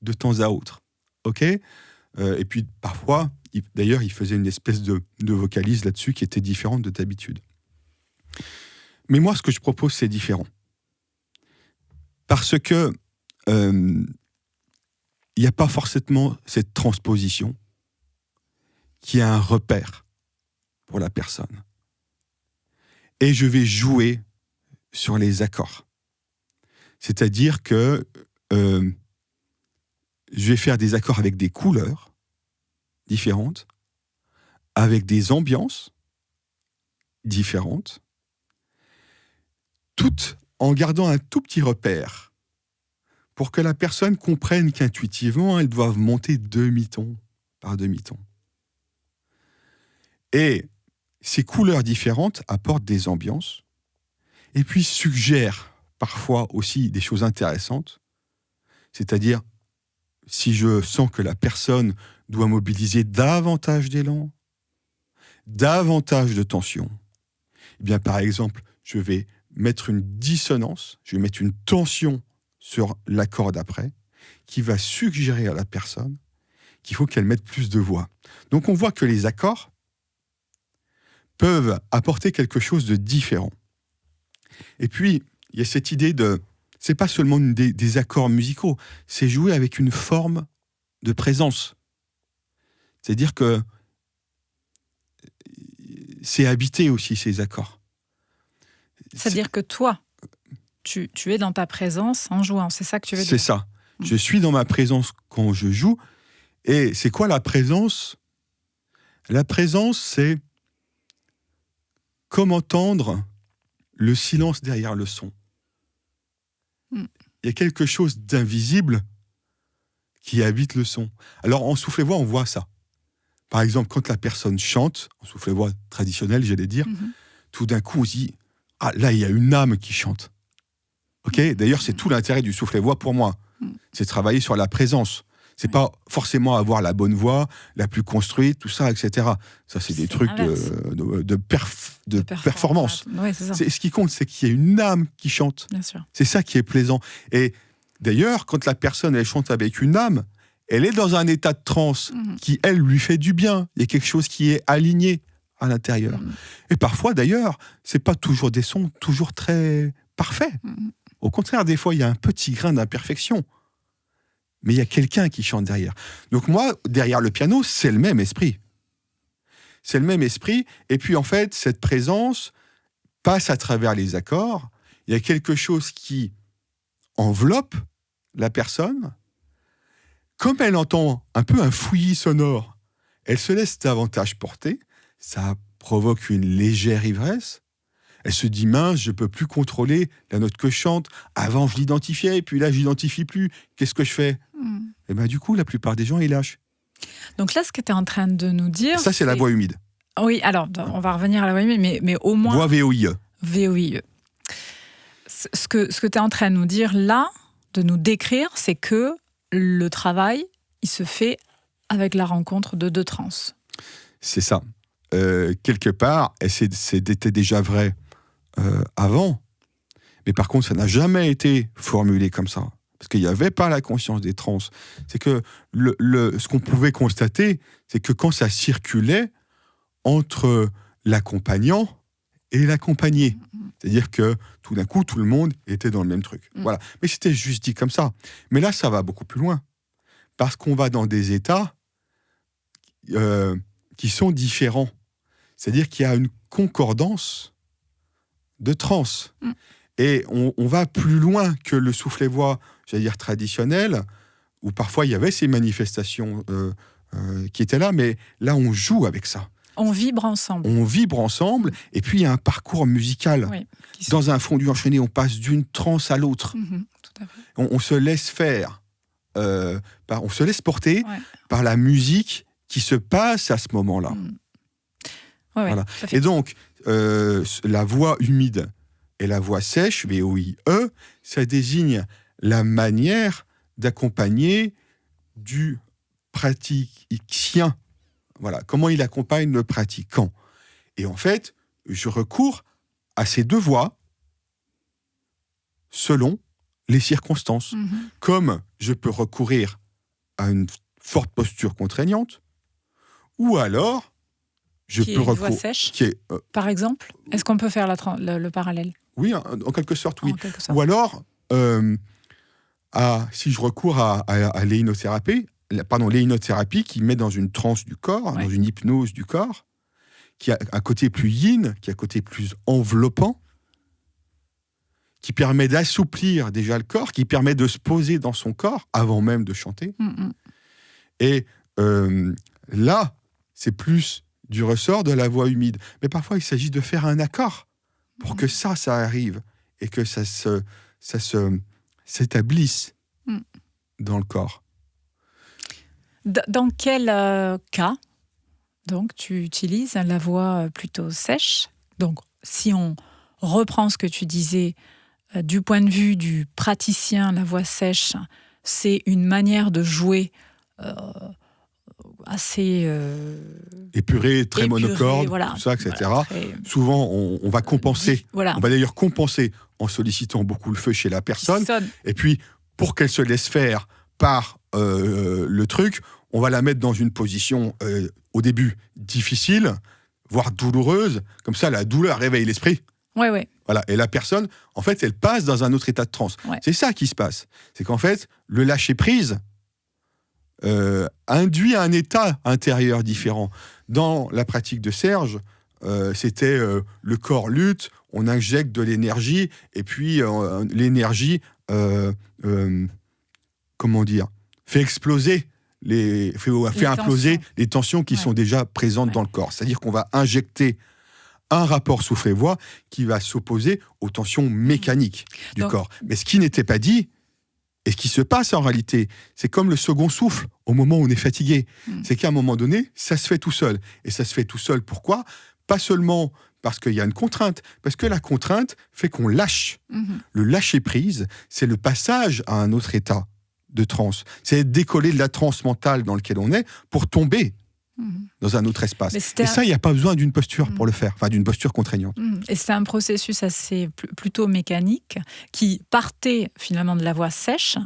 de temps à autre. OK ? Et puis, parfois, d'ailleurs, il faisait une espèce de vocalise là-dessus qui était différente de d'habitude. Mais moi, ce que je propose, c'est différent. Parce que il n'y a pas forcément cette transposition qui est un repère pour la personne. Et je vais jouer sur les accords. C'est-à-dire que je vais faire des accords avec des couleurs différentes, avec des ambiances différentes, toutes en gardant un tout petit repère pour que la personne comprenne qu'intuitivement, elles doivent monter demi-ton par demi-ton. Et ces couleurs différentes apportent des ambiances et puis suggèrent parfois aussi des choses intéressantes. C'est-à-dire, si je sens que la personne doit mobiliser davantage d'élan, davantage de tension, eh bien, par exemple, je vais mettre une dissonance, je vais mettre une tension sur l'accord d'après, qui va suggérer à la personne qu'il faut qu'elle mette plus de voix. Donc on voit que les accords peuvent apporter quelque chose de différent. Et puis, il y a cette idée de... C'est pas seulement des accords musicaux, c'est jouer avec une forme de présence. C'est-à-dire que c'est habiter aussi ces accords. C'est-à-dire que toi, tu es dans ta présence en jouant, c'est ça que tu veux dire? C'est ça. Je suis dans ma présence quand je joue. Et c'est quoi la présence? La présence, c'est comme entendre le silence derrière le son. Il y a quelque chose d'invisible qui habite le son. Alors, en souffle-voix, on voit ça. Par exemple, quand la personne chante, en souffle-voix traditionnelle, j'allais dire, tout d'un coup, on se dit « Ah, là, il y a une âme qui chante. » Ok ? D'ailleurs, c'est tout l'intérêt du souffle-voix pour moi. C'est travailler sur la présence. C'est pas forcément avoir la bonne voix, la plus construite, tout ça, etc. Ça, c'est des trucs de performance. Ouais, c'est ça. Ce qui compte, c'est qu'il y a une âme qui chante. Bien sûr. C'est ça qui est plaisant. Et d'ailleurs, quand la personne, elle chante avec une âme, elle est dans un état de transe qui, elle, lui fait du bien. Il y a quelque chose qui est aligné à l'intérieur. Et parfois, d'ailleurs, c'est pas toujours des sons toujours très parfaits. Au contraire, des fois, il y a un petit grain d'imperfection. Mais il y a quelqu'un qui chante derrière. Donc moi, derrière le piano, c'est le même esprit. C'est le même esprit. Et puis, en fait, cette présence passe à travers les accords. Il y a quelque chose qui enveloppe la personne. Comme elle entend un peu un fouillis sonore, elle se laisse davantage porter. Ça provoque une légère ivresse. Elle se dit, mince, je peux plus contrôler la note que je chante. Avant, je l'identifiais, et puis là, je l'identifie plus. Qu'est-ce que je fais ? Et du coup, la plupart des gens, ils lâchent. Donc là, ce que tu es en train de nous dire... Ça, c'est la voix humide. Oui, alors, on va revenir à la voix humide, mais au moins... Voix VOIE. VOIE. Ce que tu es en train de nous dire là, de nous décrire, c'est que le travail, il se fait avec la rencontre de deux trans. C'est ça. Quelque part, et c'était déjà vrai avant, mais par contre, ça n'a jamais été formulé comme ça. Parce qu'il n'y avait pas la conscience des trans. C'est que ce qu'on pouvait constater, c'est que quand ça circulait entre l'accompagnant et l'accompagné, c'est-à-dire que tout d'un coup, tout le monde était dans le même truc. Voilà. Mais c'était juste dit comme ça. Mais là, ça va beaucoup plus loin. Parce qu'on va dans des états qui sont différents. C'est-à-dire qu'il y a une concordance de trans. Et on va plus loin que le soufflet-voix, j'allais dire traditionnel, où parfois il y avait ces manifestations qui étaient là, mais là on joue avec ça. On vibre ensemble. On vibre ensemble, et puis il y a un parcours musical. Oui, dans un fondu enchaîné, on passe d'une transe à l'autre. Tout à fait. On se laisse faire, on se laisse porter par la musique qui se passe à ce moment-là. Voilà. Et donc, la voix humide et la voix sèche, VOIE, ça désigne la manière d'accompagner du praticien. Voilà, comment il accompagne le pratiquant. Et en fait, je recours à ces deux voix selon les circonstances. Comme je peux recourir à une forte posture contraignante, ou alors je peux recourir... voix sèche, par exemple. Est-ce qu'on peut faire le parallèle ? Oui, en quelque sorte, oui. En quelque sorte. Ou alors, si je recours à l'éhinothérapie, l'éhinothérapie qui met dans une transe du corps, dans une hypnose du corps, qui a un côté plus yin, qui a un côté plus enveloppant, qui permet d'assouplir déjà le corps, qui permet de se poser dans son corps avant même de chanter. Et là, c'est plus du ressort de la voix humide. Mais parfois, il s'agit de faire un accord pour que ça arrive et que ça s'établisse dans le corps. Dans quel cas, donc, tu utilises la voix plutôt sèche ? Donc, si on reprend ce que tu disais, du point de vue du praticien, la voix sèche, c'est une manière de jouer assez... épurée, très monocorde, voilà, tout ça, etc. Voilà, très... Souvent, on va compenser. Voilà. On va d'ailleurs compenser en sollicitant beaucoup le feu chez la personne. Et puis, pour qu'elle se laisse faire par le truc, on va la mettre dans une position, au début, difficile, voire douloureuse. Comme ça, la douleur réveille l'esprit. Ouais. Voilà. Et la personne, en fait, elle passe dans un autre état de transe. C'est ça qui se passe. C'est qu'en fait, le lâcher-prise induit un état intérieur différent. Dans la pratique de Serge, c'était le corps lutte, on injecte de l'énergie, et puis l'énergie, fait exploser, fait imploser les tensions qui sont déjà présentes dans le corps. C'est-à-dire qu'on va injecter un rapport soufflet-voix qui va s'opposer aux tensions mécaniques du corps. Mais ce qui n'était pas dit, et ce qui se passe en réalité, c'est comme le second souffle au moment où on est fatigué. C'est qu'à un moment donné, ça se fait tout seul. Et ça se fait tout seul, pourquoi ? Pas seulement parce qu'il y a une contrainte, parce que la contrainte fait qu'on lâche. Le lâcher-prise, c'est le passage à un autre état de transe. C'est décoller de la transe mentale dans laquelle on est pour tomber dans un autre espace. Et ça, il n'y a pas besoin d'une posture pour le faire, enfin d'une posture contraignante. Et c'est un processus assez plutôt mécanique qui partait finalement de la voix sèche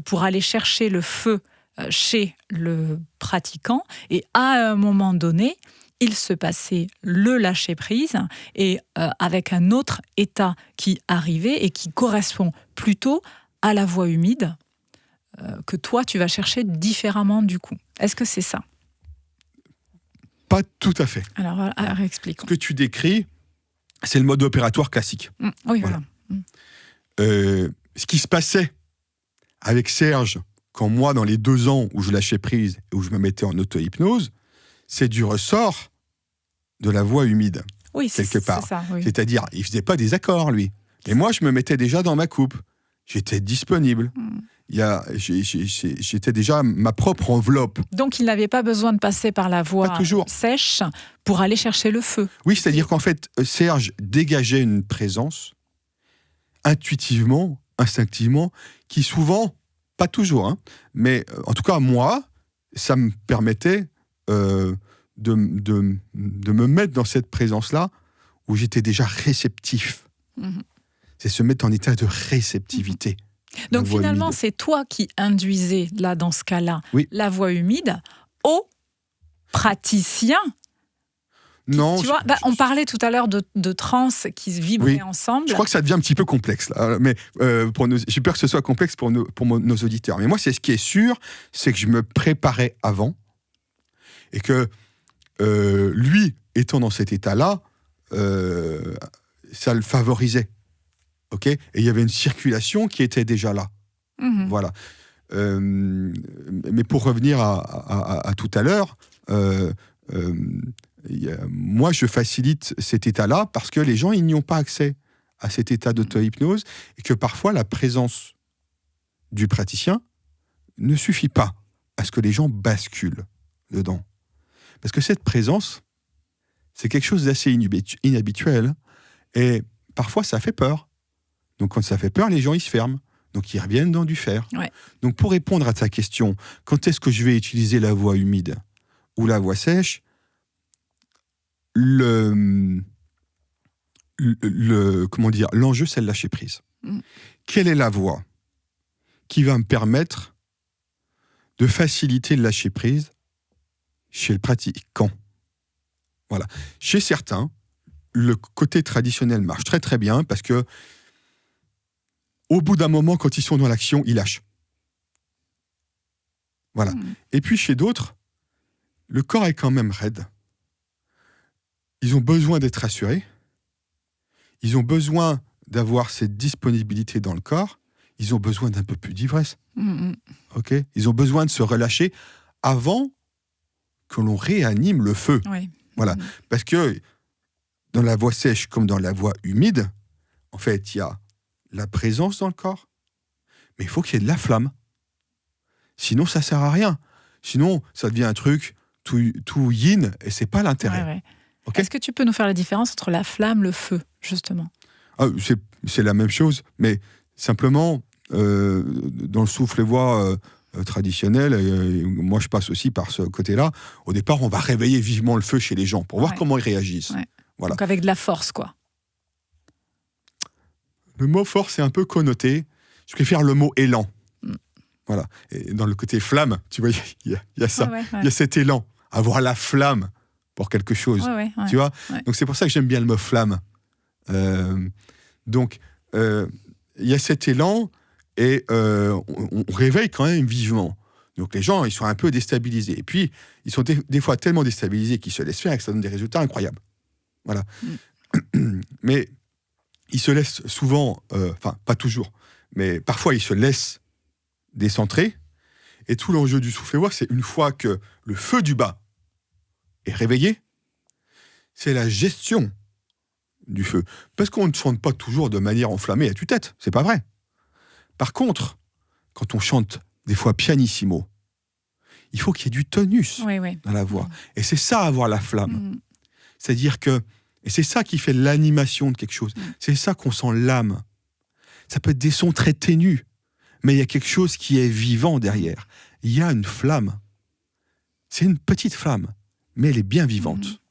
pour aller chercher le feu chez le pratiquant. Et à un moment donné, il se passait le lâcher-prise et avec un autre état qui arrivait et qui correspond plutôt à la voix humide que toi, tu vas chercher différemment du coup. Est-ce que c'est ça ? Pas tout à fait. Alors expliquons. Ce que tu décris, c'est le mode opératoire classique. Oui, voilà. Ce qui se passait avec Serge, quand moi, dans les 2 ans où je lâchais prise et où je me mettais en auto-hypnose, c'est du ressort de la voix humide. Oui, quelque part. C'est ça, oui. C'est-à-dire, il faisait pas des accords, lui. Mais moi, je me mettais déjà dans ma coupe. J'étais disponible. J'étais déjà ma propre enveloppe. Donc, il n'avait pas besoin de passer par la voie sèche pour aller chercher le feu. Oui, c'est-à-dire qu'en fait, Serge dégageait une présence intuitivement, instinctivement, qui souvent, pas toujours, hein, mais en tout cas, moi, ça me permettait de me mettre dans cette présence-là où j'étais déjà réceptif. C'est se mettre en état de réceptivité. Donc finalement, c'est toi qui induisais, là, dans ce cas-là, la voie humide au praticien. Non. Tu vois, on parlait tout à l'heure de trans qui se vibraient ensemble. Je crois que ça devient un petit peu complexe, là. Mais j'ai peur que ce soit complexe pour nos auditeurs. Mais moi, ce qui est sûr, c'est que je me préparais avant et que lui, étant dans cet état-là, ça le favorisait. Okay, et il y avait une circulation qui était déjà là. Voilà. Mais pour revenir à tout à l'heure, moi, je facilite cet état-là parce que les gens, ils n'y ont pas accès à cet état d'auto-hypnose et que parfois, la présence du praticien ne suffit pas à ce que les gens basculent dedans. Parce que cette présence, c'est quelque chose d'assez inhabituel et parfois, ça fait peur. Donc, quand ça fait peur, les gens, ils se ferment. Donc, ils reviennent dans du fer. Ouais. Donc, pour répondre à ta question, quand est-ce que je vais utiliser la voie humide ou la voie sèche, l'enjeu, c'est le lâcher prise. Quelle est la voie qui va me permettre de faciliter le lâcher prise chez le pratiquant? Voilà. Chez certains, le côté traditionnel marche très très bien parce que au bout d'un moment, quand ils sont dans l'action, ils lâchent. Voilà. Et puis chez d'autres, le corps est quand même raide. Ils ont besoin d'être rassurés. Ils ont besoin d'avoir cette disponibilité dans le corps. Ils ont besoin d'un peu plus d'ivresse. Okay ? Ils ont besoin de se relâcher avant que l'on réanime le feu. Oui. Voilà. Parce que dans la voie sèche comme dans la voie humide, en fait, il y a la présence dans le corps, mais il faut qu'il y ait de la flamme. Sinon, ça sert à rien. Sinon, ça devient un truc tout yin, et c'est pas l'intérêt. Ouais. Okay ? Est-ce que tu peux nous faire la différence entre la flamme, le feu, justement ? C'est la même chose, mais simplement, dans le souffle-voix traditionnel, moi je passe aussi par ce côté-là, au départ, on va réveiller vivement le feu chez les gens, pour voir comment ils réagissent. Ouais. Voilà. Donc avec de la force, quoi. Le mot force est un peu connoté. Je préfère le mot élan. Voilà. Et dans le côté flamme, tu vois, il y a ça. Il y a cet élan. Avoir la flamme pour quelque chose. Tu vois ? Donc c'est pour ça que j'aime bien le mot flamme. Donc, il y a cet élan et on réveille quand même vivement. Donc les gens, ils sont un peu déstabilisés. Et puis, ils sont des fois tellement déstabilisés qu'ils se laissent faire et que ça donne des résultats incroyables. Voilà. Mais ils se laissent souvent, pas toujours, mais parfois ils se laissent décentrer. Et tout l'enjeu du souffle-voix, c'est une fois que le feu du bas est réveillé, c'est la gestion du feu. Parce qu'on ne chante pas toujours de manière enflammée à tue-tête, c'est pas vrai. Par contre, quand on chante des fois pianissimo, il faut qu'il y ait du tonus dans la voix. Et c'est ça, avoir la flamme. C'est-à-dire que, et c'est ça qui fait l'animation de quelque chose. C'est ça qu'on sent l'âme. Ça peut être des sons très ténus, mais il y a quelque chose qui est vivant derrière. Il y a une flamme. C'est une petite flamme, mais elle est bien vivante.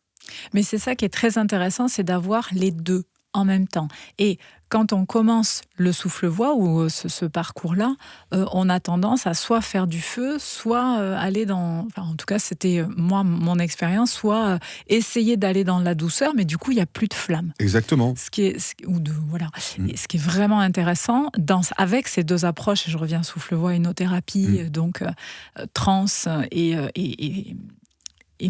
Mais c'est ça qui est très intéressant, c'est d'avoir les deux en même temps. Et quand on commence le souffle-voix ou ce parcours-là, on a tendance à soit faire du feu, soit aller dans... Enfin, en tout cas, c'était moi, mon expérience, soit essayer d'aller dans la douceur, mais du coup, il n'y a plus de flamme. Exactement. Ce qui est vraiment intéressant avec ces deux approches, et je reviens souffle-voix, hypnothérapie, donc trans et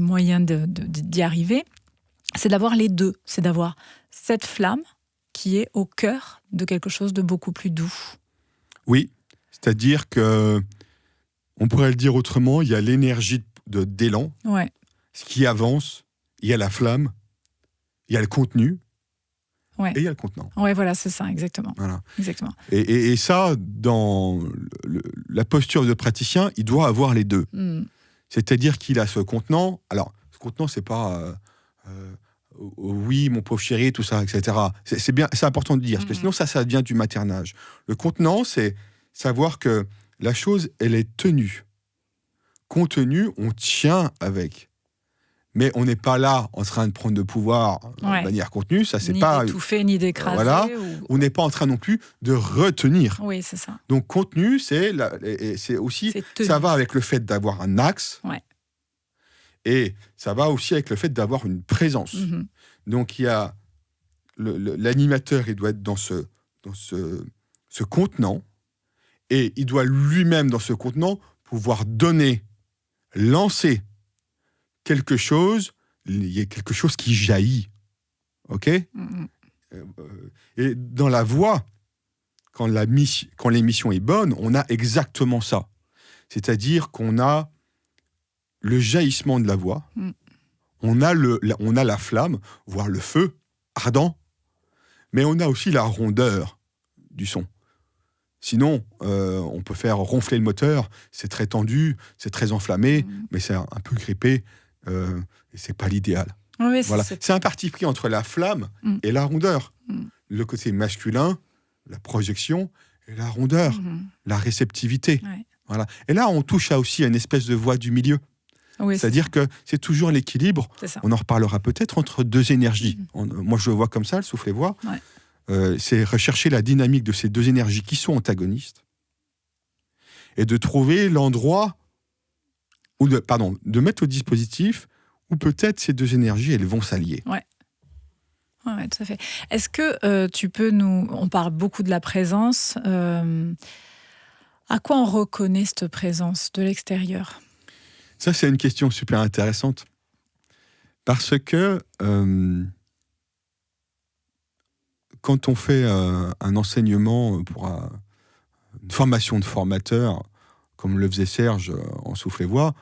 moyen d'y arriver, c'est d'avoir les deux. C'est d'avoir cette flamme qui est au cœur de quelque chose de beaucoup plus doux. Oui, c'est-à-dire que, on pourrait le dire autrement, il y a l'énergie d'élan, ce qui avance, il y a la flamme, Il y a le contenu Ouais. et il y a le contenant. Ouais, voilà, c'est ça, exactement. Voilà. Exactement. Et ça, dans la posture de praticien, il doit avoir les deux. C'est-à-dire qu'il a ce contenant. Alors, ce contenant, c'est pas oui, mon pauvre chéri, tout ça, etc. C'est bien, c'est important de dire, parce que sinon, ça devient du maternage. Le contenant, c'est savoir que la chose, elle est tenue. Contenue, on tient avec. Mais on n'est pas là en train de prendre de pouvoir de manière contenue. Ça, c'est ni pas d'étouffer, ni d'écraser. Voilà. On n'est pas en train non plus de retenir. Oui, c'est ça. Donc, contenu, c'est aussi... Ça va avec le fait d'avoir un axe. Ouais. Et ça va aussi avec le fait d'avoir une présence. Donc, il y a... L'animateur, il doit être dans ce contenant. Et il doit lui-même, dans ce contenant, pouvoir donner, lancer quelque chose. Il y a quelque chose qui jaillit. OK ? Et dans la voix, quand l'émission est bonne, on a exactement ça. C'est-à-dire qu'on a le jaillissement de la voix, on a la flamme, voire le feu ardent, mais on a aussi la rondeur du son. Sinon, on peut faire ronfler le moteur, c'est très tendu, c'est très enflammé, mais c'est un peu grippé, et c'est pas l'idéal. Oui, voilà. C'est un parti pris entre la flamme et la rondeur. Le côté masculin, la projection, et la rondeur, la réceptivité. Ouais. Voilà. Et là, on touche aussi à une espèce de voie du milieu. Oui, c'est-à-dire que c'est toujours l'équilibre, on en reparlera peut-être, entre deux énergies. Moi, je le vois comme ça, le souffle-voix. Ouais. C'est rechercher la dynamique de ces deux énergies qui sont antagonistes et de trouver l'endroit, de mettre au dispositif où peut-être ces deux énergies, elles vont s'allier. Ouais. Ouais, tout à fait. Est-ce que tu peux on parle beaucoup de la présence. À quoi on reconnaît cette présence de l'extérieur ? Ça, c'est une question super intéressante. Parce que quand on fait un enseignement pour une formation de formateur, comme le faisait Serge en souffle-voix,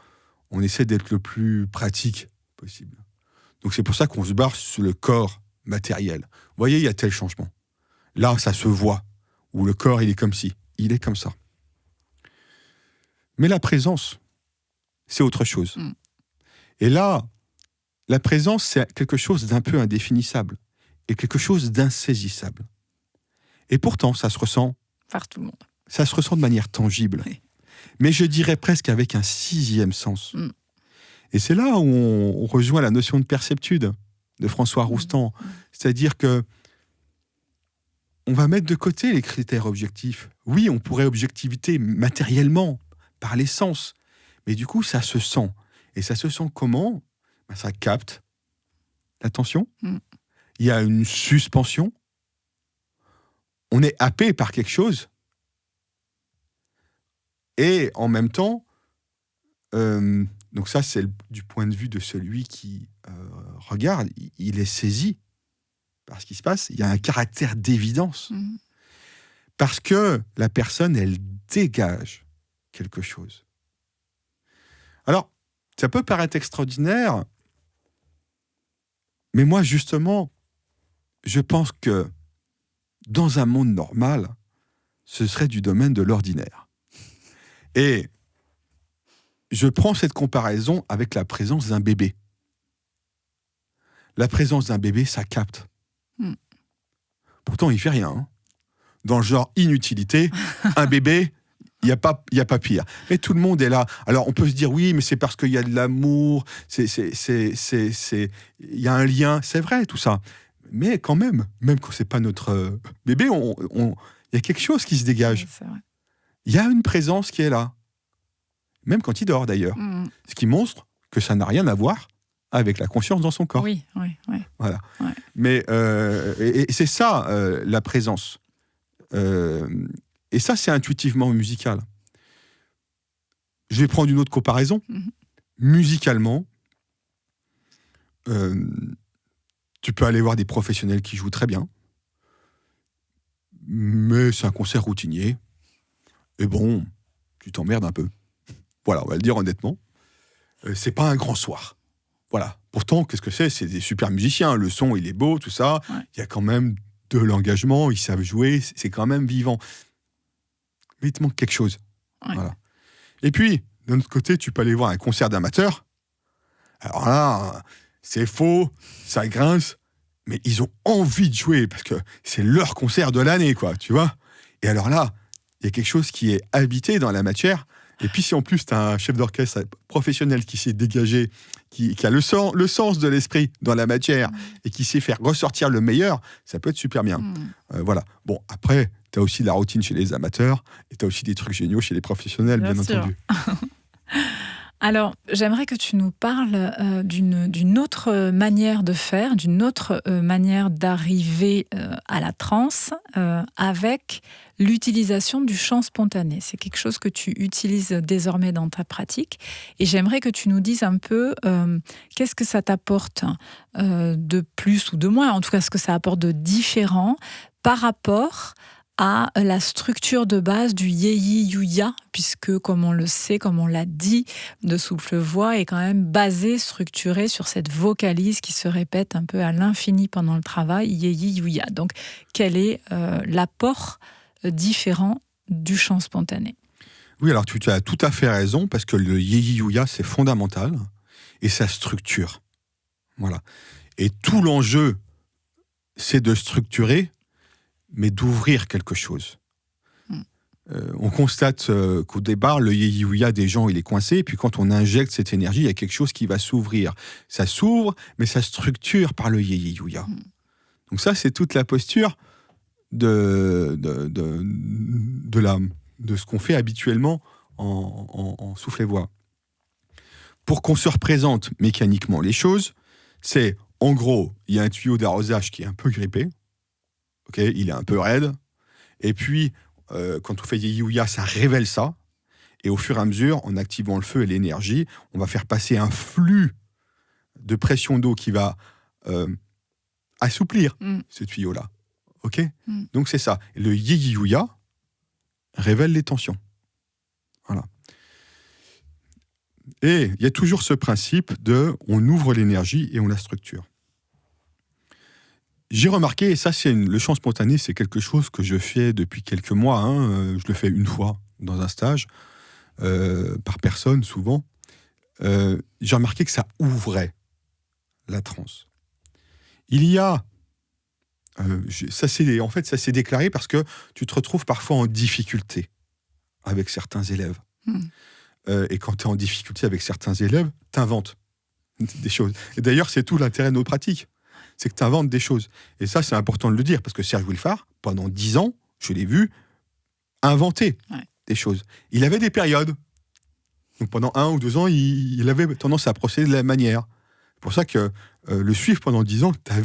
on essaie d'être le plus pratique possible. Donc c'est pour ça qu'on se barre sur le corps matériel. Vous voyez, il y a tel changement. Là, ça se voit. Où le corps, il est comme ci. Il est comme ça. Mais la présence, c'est autre chose. Et là, la présence, c'est quelque chose d'un peu indéfinissable et quelque chose d'insaisissable. Et pourtant, ça se ressent... Par tout le monde. Ça se ressent de manière tangible. Oui. Mais je dirais presque avec un sixième sens. Et c'est là où on rejoint la notion de perceptude de François Roustan. C'est-à-dire que on va mettre de côté les critères objectifs. Oui, on pourrait objectiver matériellement, par les sens. Mais du coup, ça se sent. Et ça se sent comment ? Ça capte l'attention. Il y a une suspension. On est happé par quelque chose. Et en même temps, donc ça, c'est du point de vue de celui qui regarde, il est saisi par ce qui se passe. Il y a un caractère d'évidence. Parce que la personne, elle dégage quelque chose. Alors, ça peut paraître extraordinaire, mais moi, justement, je pense que dans un monde normal, ce serait du domaine de l'ordinaire. Et je prends cette comparaison avec la présence d'un bébé. La présence d'un bébé, ça capte. Pourtant, il ne fait rien. Hein. Dans le genre inutilité, un bébé, il n'y a pas pire. Mais tout le monde est là. Alors, on peut se dire, oui, mais c'est parce qu'il y a de l'amour, il y a un lien. C'est vrai, tout ça. Mais quand même quand ce n'est pas notre bébé, il y a quelque chose qui se dégage. C'est vrai. Il y a une présence qui est là. Même quand il dort, d'ailleurs. Ce qui montre que ça n'a rien à voir avec la conscience dans son corps. Oui. Voilà. Ouais. Mais et c'est ça, la présence. Et ça, c'est intuitivement musical. Je vais prendre une autre comparaison. Musicalement, tu peux aller voir des professionnels qui jouent très bien, mais c'est un concert routinier. Et bon, tu t'emmerdes un peu. Voilà, on va le dire honnêtement. C'est pas un grand soir. Voilà, Pourtant, qu'est-ce que c'est ? C'est des super musiciens. Le son, il est beau, tout ça. Ouais. Il y a quand même de l'engagement. Ils savent jouer. C'est quand même vivant. Mais il te manque quelque chose. Ouais. Voilà. Et puis, d'un autre côté, tu peux aller voir un concert d'amateurs. Alors là, c'est faux, ça grince, mais ils ont envie de jouer parce que c'est leur concert de l'année, quoi, tu vois. Et alors là, il y a quelque chose qui est habité dans la matière. Et puis si en plus tu as un chef d'orchestre professionnel qui s'est dégagé, qui a le sens de l'esprit dans la matière et qui sait faire ressortir le meilleur, ça peut être super bien. Voilà. Bon, après, tu as aussi la routine chez les amateurs et tu as aussi des trucs géniaux chez les professionnels, bien entendu. Alors, j'aimerais que tu nous parles d'une autre manière de faire, d'une autre manière d'arriver à la transe avec l'utilisation du chant spontané. C'est quelque chose que tu utilises désormais dans ta pratique. Et j'aimerais que tu nous dises un peu qu'est-ce que ça t'apporte de plus ou de moins, en tout cas ce que ça apporte de différent par rapport à la structure de base du Yéyi-Yuya, puisque, comme on le sait, comme on l'a dit, de souffle-voix est quand même basé, structuré sur cette vocalise qui se répète un peu à l'infini pendant le travail, Yéyi-Yuya. Donc, quel est l'apport différent du chant spontané ? Oui, alors tu as tout à fait raison, parce que le Yéyi-Yuya, c'est fondamental, et ça structure. Voilà. Et tout l'enjeu, c'est de structurer, mais d'ouvrir quelque chose. On constate qu'au départ, le Yéyi-Yuya des gens, il est coincé, et puis quand on injecte cette énergie, il y a quelque chose qui va s'ouvrir. Ça s'ouvre, mais ça structure par le Yéyi-Yuya. Donc ça, c'est toute la posture de l'âme, de ce qu'on fait habituellement en souffle-voix. Pour qu'on se représente mécaniquement les choses, c'est, en gros, il y a un tuyau d'arrosage qui est un peu grippé, okay, il est un peu raide, et puis quand on fait Yéyi-Yuya, ça révèle ça, et au fur et à mesure, en activant le feu et l'énergie, on va faire passer un flux de pression d'eau qui va assouplir ce tuyau-là. Ok ? Donc c'est ça. Le Yéyi-Yuya révèle les tensions. Voilà. Et il y a toujours ce principe de on ouvre l'énergie et on la structure. J'ai remarqué, et ça, le chant spontané, c'est quelque chose que je fais depuis quelques mois. Je le fais une fois dans un stage, par personne, souvent. J'ai remarqué que ça ouvrait la transe. Il y a... ça s'est déclaré parce que tu te retrouves parfois en difficulté avec certains élèves. Et quand tu es en difficulté avec certains élèves, tu inventes des choses. Et d'ailleurs, c'est tout l'intérêt de nos pratiques. C'est que tu inventes des choses. Et ça, c'est important de le dire, parce que Serge Wilfard, pendant 10 ans, je l'ai vu inventer des choses. Il avait des périodes. Donc pendant 1 ou 2 ans, il avait tendance à procéder de la même manière. C'est pour ça que le suivre pendant 10 ans, tu as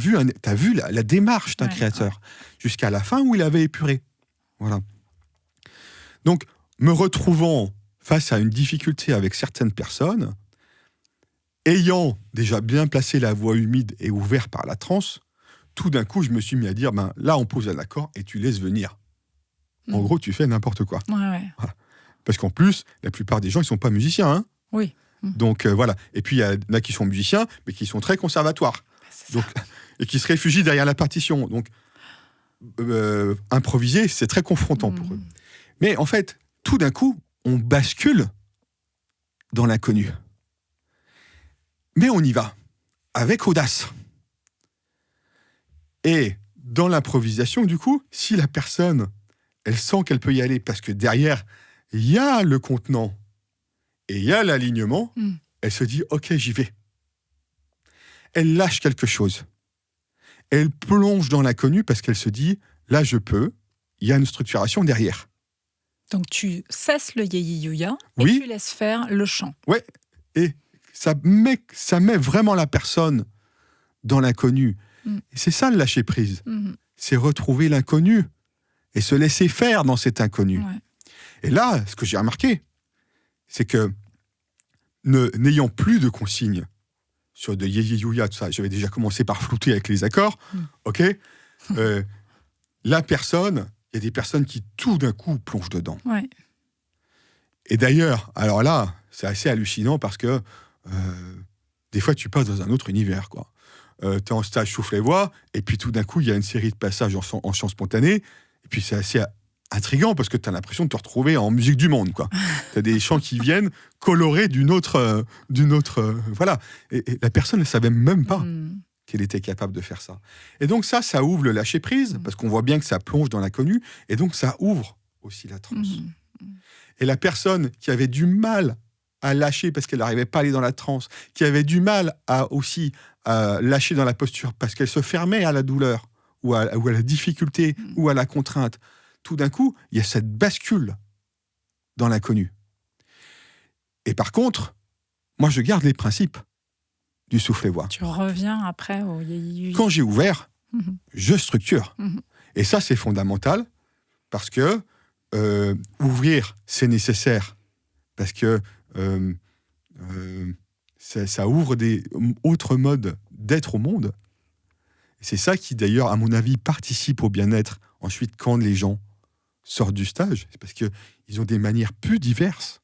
vu la démarche d'un créateur, jusqu'à la fin où il avait épuré. Voilà. Donc, me retrouvant face à une difficulté avec certaines personnes, ayant déjà bien placé la voix humide et ouvert par la transe, tout d'un coup, je me suis mis à dire, là, on pose un accord et tu laisses venir. En gros, tu fais n'importe quoi. Voilà. Parce qu'en plus, la plupart des gens, ils ne sont pas musiciens. Hein. Oui. Donc, voilà. Et puis, il y en a qui sont musiciens, mais qui sont très conservatoires. Donc, et qui se réfugient derrière la partition. Donc, improviser, c'est très confrontant pour eux. Mais en fait, tout d'un coup, on bascule dans l'inconnu. Mais on y va, avec audace. Et dans l'improvisation, du coup, si la personne, elle sent qu'elle peut y aller, parce que derrière, il y a le contenant et il y a l'alignement, elle se dit « Ok, j'y vais ». Elle lâche quelque chose. Elle plonge dans l'inconnu parce qu'elle se dit « Là, je peux, il y a une structuration derrière ». Donc tu cesses le Yéyi-Yuya et tu laisses faire le chant. Oui, et ça met vraiment la personne dans l'inconnu. Et c'est ça le lâcher prise. C'est retrouver l'inconnu et se laisser faire dans cet inconnu. Ouais. Et là, ce que j'ai remarqué, c'est que n'ayant plus de consignes sur de Yéyi-Yuya, tout ça, j'avais déjà commencé par flouter avec les accords, ok, la personne, il y a des personnes qui tout d'un coup plongent dedans. Ouais. Et d'ailleurs, alors là, c'est assez hallucinant parce que des fois, tu passes dans un autre univers, quoi. T'es en stage souffle-voix, et puis tout d'un coup, il y a une série de passages en chant spontané, et puis c'est assez intriguant, parce que t'as l'impression de te retrouver en musique du monde, quoi. T'as des chants qui viennent colorés d'une autre... voilà. Et la personne ne savait même pas qu'elle était capable de faire ça. Et donc ça ouvre le lâcher-prise, parce qu'on voit bien que ça plonge dans l'inconnu, et donc ça ouvre aussi la transe. Et la personne qui avait du mal à lâcher parce qu'elle n'arrivait pas à aller dans la transe, qui avait du mal à lâcher dans la posture parce qu'elle se fermait à la douleur ou à la difficulté ou à la contrainte, tout d'un coup, il y a cette bascule dans l'inconnu. Et par contre, moi, je garde les principes du souffle-voix. Tu reviens après au... Quand j'ai ouvert, je structure. Et ça, c'est fondamental parce que ouvrir, c'est nécessaire parce que ça ouvre des autres modes d'être au monde. Et c'est ça qui, d'ailleurs, à mon avis, participe au bien-être ensuite quand les gens sortent du stage. C'est parce qu'ils ont des manières plus diverses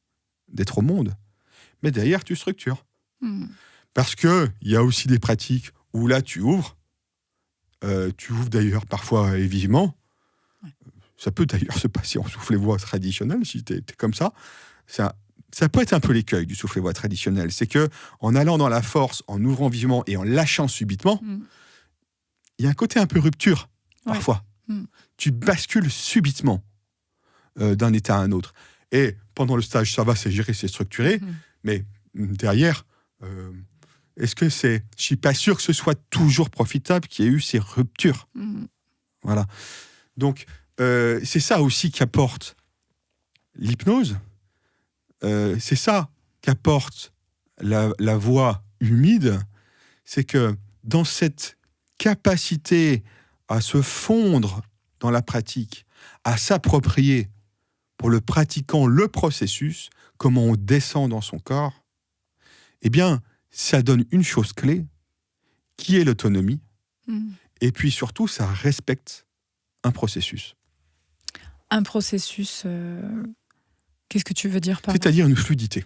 d'être au monde. Mais derrière, tu structures. Parce qu'il y a aussi des pratiques où là, tu ouvres. Tu ouvres d'ailleurs parfois et vivement. Ça peut d'ailleurs se passer en souffle-voix traditionnel, si tu es comme ça. Ça peut être un peu l'écueil du souffle-voix traditionnel. C'est que en allant dans la force, en ouvrant vivement et en lâchant subitement, il y a un côté un peu rupture, parfois. Tu bascules subitement d'un état à un autre. Et pendant le stage, ça va, c'est géré, c'est structuré. Mais derrière, est-ce que c'est... Je suis pas sûr que ce soit toujours profitable qu'il y ait eu ces ruptures. Voilà. Donc, c'est ça aussi qu'apporte l'hypnose. C'est ça qu'apporte la voix humide. C'est que dans cette capacité à se fondre dans la pratique, à s'approprier pour le pratiquant le processus, comment on descend dans son corps, eh bien, ça donne une chose clé, qui est l'autonomie. Et puis surtout, ça respecte un processus. Un processus, qu'est-ce que tu veux dire par là ? C'est-à-dire une fluidité.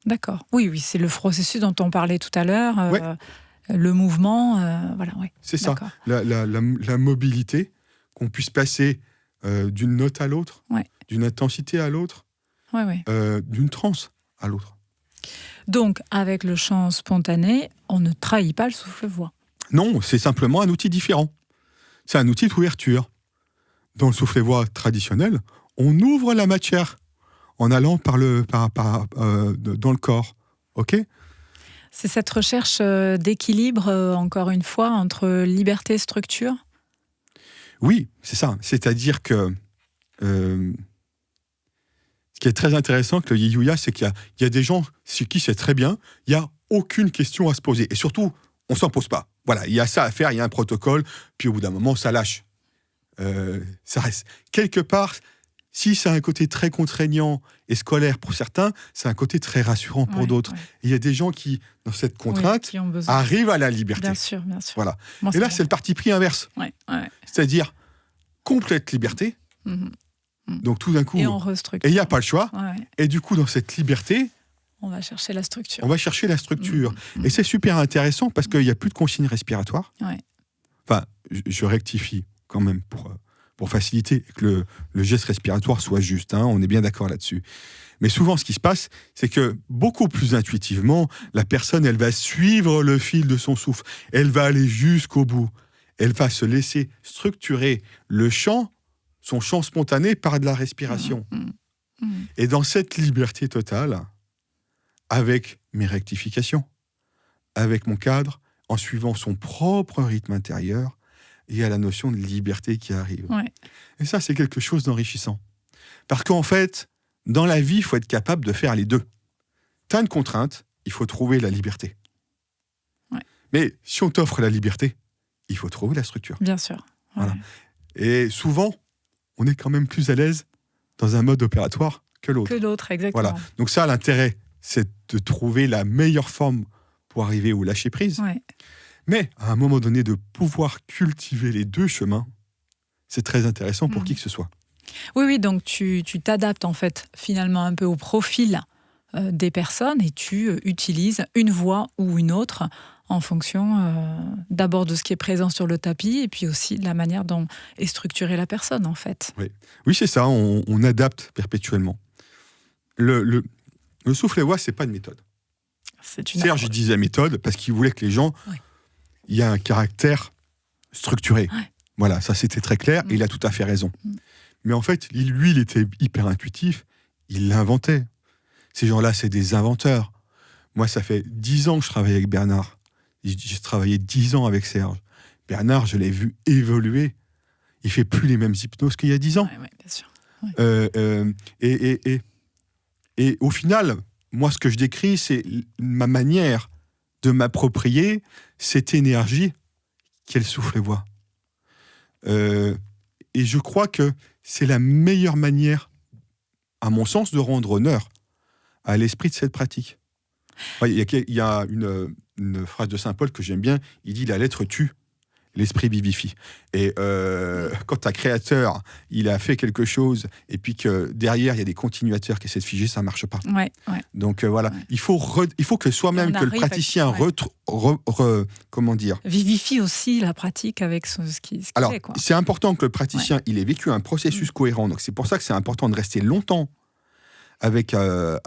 D'accord. Oui, c'est le processus dont on parlait tout à l'heure, le mouvement, voilà, ouais. C'est D'accord. ça, la mobilité, qu'on puisse passer d'une note à l'autre, d'une intensité à l'autre, d'une transe à l'autre. Donc, avec le chant spontané, on ne trahit pas le souffle-voix. Non, c'est simplement un outil différent. C'est un outil d'ouverture. Dans le souffle-voix traditionnel, on ouvre la matière en allant dans le corps. OK ? C'est cette recherche d'équilibre, encore une fois, entre liberté et structure ? Oui, c'est ça. C'est-à-dire que ce qui est très intéressant avec le Yi-Yuya, c'est qu'il y a des gens sur qui c'est très bien, il n'y a aucune question à se poser. Et surtout, on ne s'en pose pas. Voilà, il y a ça à faire, il y a un protocole, puis au bout d'un moment, ça lâche. Ça reste. Quelque part, si c'est un côté très contraignant et scolaire pour certains, c'est un côté très rassurant pour d'autres. Il y a des gens qui, dans cette contrainte, arrivent à la liberté. Bien sûr. Voilà. Et là, c'est le parti pris inverse. C'est-à-dire complète liberté. Donc tout d'un coup, et on restructure. Et il n'y a pas le choix. Et du coup, dans cette liberté, on va chercher la structure. Et c'est super intéressant parce qu'il n'y a plus de consignes respiratoires. Enfin, je rectifie quand même pour faciliter que le geste respiratoire soit juste. On est bien d'accord là-dessus. Mais souvent, ce qui se passe, c'est que beaucoup plus intuitivement, la personne, elle va suivre le fil de son souffle. Elle va aller jusqu'au bout. Elle va se laisser structurer le chant, son chant spontané, par de la respiration. Et dans cette liberté totale, avec mes rectifications, avec mon cadre, en suivant son propre rythme intérieur, il y a la notion de liberté qui arrive. Et ça, c'est quelque chose d'enrichissant. Parce qu'en fait, dans la vie, il faut être capable de faire les deux. Tu as une contrainte, il faut trouver la liberté. Mais si on t'offre la liberté, il faut trouver la structure. Bien sûr. Voilà. Et souvent, on est quand même plus à l'aise dans un mode opératoire que l'autre. Exactement. Voilà. Donc ça, l'intérêt, c'est de trouver la meilleure forme pour arriver au lâcher-prise. Mais à un moment donné, de pouvoir cultiver les deux chemins, c'est très intéressant pour qui que ce soit. Oui, donc tu t'adaptes en fait finalement un peu au profil des personnes et tu utilises une voix ou une autre en fonction d'abord de ce qui est présent sur le tapis et puis aussi de la manière dont est structurée la personne, en fait. Oui, c'est ça, on adapte perpétuellement. Le souffle-voix, c'est pas une méthode. Serge disait méthode parce qu'il voulait que les gens, il y a un caractère structuré. Ouais. Voilà, ça c'était très clair et il a tout à fait raison. Mais en fait, lui, il était hyper intuitif, il l'inventait. Ces gens-là, c'est des inventeurs. Moi, ça fait 10 ans que je travaille avec Bernard. J'ai travaillé 10 ans avec Serge. Bernard, je l'ai vu évoluer. Il fait plus les mêmes hypnoses qu'il y a 10 ans. Oui, bien sûr. Ouais. Et au final, moi, ce que je décris, c'est ma manière de m'approprier cette énergie qu'elle souffle-voix. Et je crois que c'est la meilleure manière, à mon sens, de rendre honneur à l'esprit de cette pratique. Il y a une phrase de Saint Paul que j'aime bien, il dit « La lettre tue, l'esprit vivifie ». Et quand un créateur, il a fait quelque chose, et puis que derrière, il y a des continuateurs qui essaient de figer, ça ne marche pas. Ouais. Donc voilà, il faut que soi-même, que le praticien comment dire, vivifie aussi la pratique avec ce qui alors, fait, quoi. C'est important que le praticien, il ait vécu un processus cohérent. Donc c'est pour ça que c'est important de rester longtemps avec un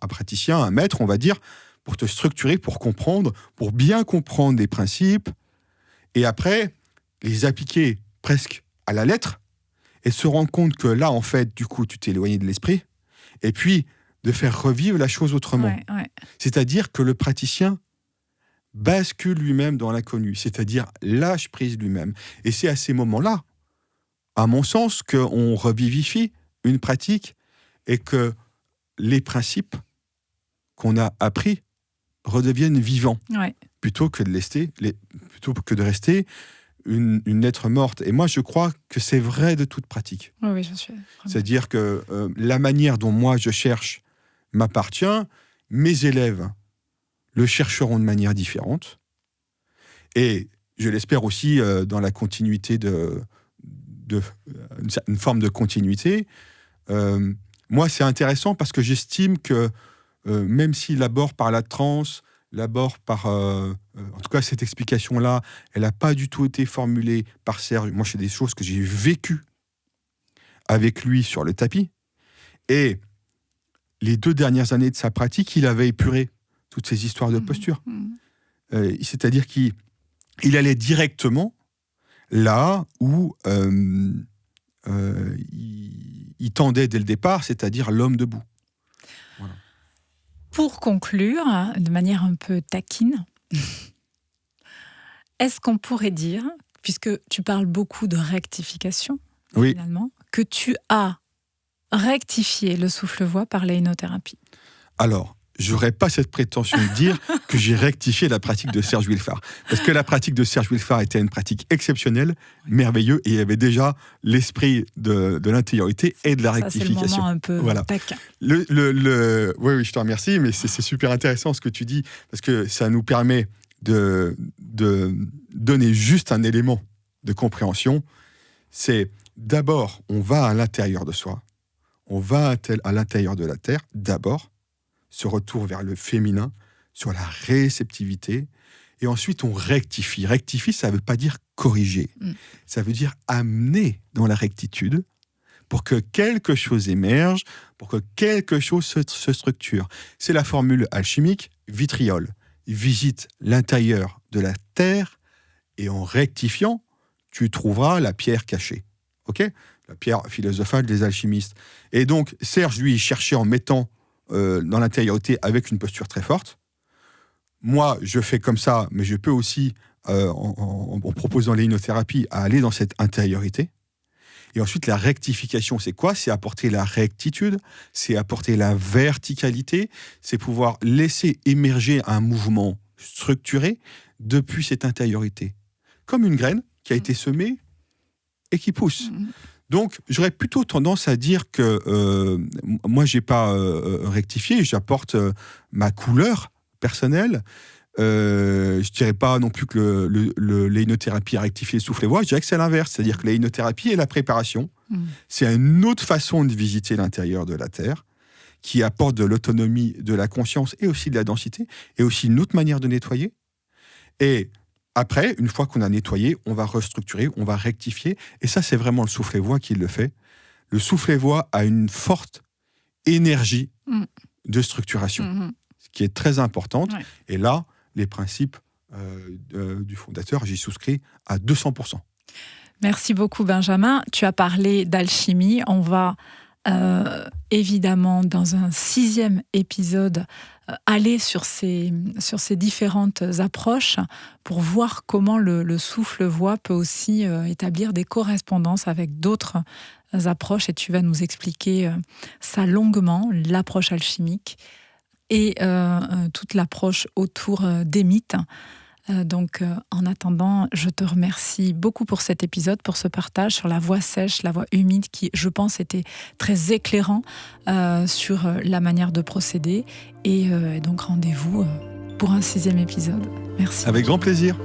praticien, un maître, on va dire, pour te structurer, pour comprendre, pour bien comprendre les principes, et après, les appliquer presque à la lettre, et se rendre compte que là, en fait, du coup, tu t'es éloigné de l'esprit, et puis de faire revivre la chose autrement. Ouais. C'est-à-dire que le praticien bascule lui-même dans l'inconnu, c'est-à-dire lâche prise lui-même. Et c'est à ces moments-là, à mon sens, qu'on revivifie une pratique et que les principes qu'on a appris redeviennent vivants, plutôt que de rester une lettre morte. Et moi, je crois que c'est vrai de toute pratique. Oui, je suis. C'est-à-dire que la manière dont moi je cherche m'appartient, mes élèves le chercheront de manière différente. Et je l'espère aussi dans la continuité une forme de continuité. Moi, c'est intéressant parce que j'estime que même s'il aborde par la transe, l'aborde par... en tout cas, cette explication-là, elle n'a pas du tout été formulée par Serge. Moi, c'est des choses que j'ai vécues avec lui sur le tapis. Et les 2 dernières années de sa pratique, il avait épuré toutes ces histoires de posture. C'est-à-dire qu'il allait directement là où il tendait dès le départ, c'est-à-dire l'homme debout. Voilà. Pour conclure, de manière un peu taquine, est-ce qu'on pourrait dire, puisque tu parles beaucoup de rectification, finalement, que tu as rectifié le souffle-voix par l'hypnothérapie? Alors, j'aurais pas cette prétention de dire que j'ai rectifié la pratique de Serge Wilfard. Parce que la pratique de Serge Wilfard était une pratique exceptionnelle, merveilleuse, et il y avait déjà l'esprit de l'intériorité et de la rectification. C'est le moment un peu taquin. Oui, je te remercie, mais c'est super intéressant ce que tu dis, parce que ça nous permet de donner juste un élément de compréhension. C'est d'abord, on va à l'intérieur de soi, on va à l'intérieur de la Terre, d'abord, ce retour vers le féminin, sur la réceptivité, et ensuite on rectifie. Rectifie, ça ne veut pas dire corriger, ça veut dire amener dans la rectitude pour que quelque chose émerge, pour que quelque chose se structure. C'est la formule alchimique, vitriol. Visite l'intérieur de la terre, et en rectifiant, tu trouveras la pierre cachée. Ok ? La pierre philosophale des alchimistes. Et donc, Serge, lui, cherchait en mettant dans l'intériorité avec une posture très forte. Moi, je fais comme ça, mais je peux aussi, en proposant l'hypnothérapie, à aller dans cette intériorité. Et ensuite, la rectification, c'est quoi ? C'est apporter la rectitude, c'est apporter la verticalité, c'est pouvoir laisser émerger un mouvement structuré depuis cette intériorité. Comme une graine qui a été semée et qui pousse. Donc, j'aurais plutôt tendance à dire que moi, je n'ai pas rectifié, j'apporte ma couleur personnelle. Je ne dirais pas non plus que l'hypnothérapie a rectifié le souffle-voix, je dirais que c'est l'inverse, c'est-à-dire que l'hypnothérapie est la préparation. C'est une autre façon de visiter l'intérieur de la Terre qui apporte de l'autonomie, de la conscience et aussi de la densité, et aussi une autre manière de nettoyer. Et après, une fois qu'on a nettoyé, on va restructurer, on va rectifier. Et ça, c'est vraiment le soufflet-voix qui le fait. Le soufflet-voix a une forte énergie de structuration, ce qui est très importante. Ouais. Et là, les principes du fondateur, j'y souscris à 200%. Merci beaucoup, Benjamin. Tu as parlé d'alchimie. On va évidemment, dans un 6e épisode, aller sur ces différentes approches pour voir comment le souffle-voix peut aussi établir des correspondances avec d'autres approches. Et tu vas nous expliquer ça longuement, l'approche alchimique et toute l'approche autour des mythes. Donc, en attendant, je te remercie beaucoup pour cet épisode, pour ce partage sur la voix sèche, la voix humide, qui, je pense, était très éclairant sur la manière de procéder. Et donc, rendez-vous pour un 6e épisode. Merci. Avec grand plaisir.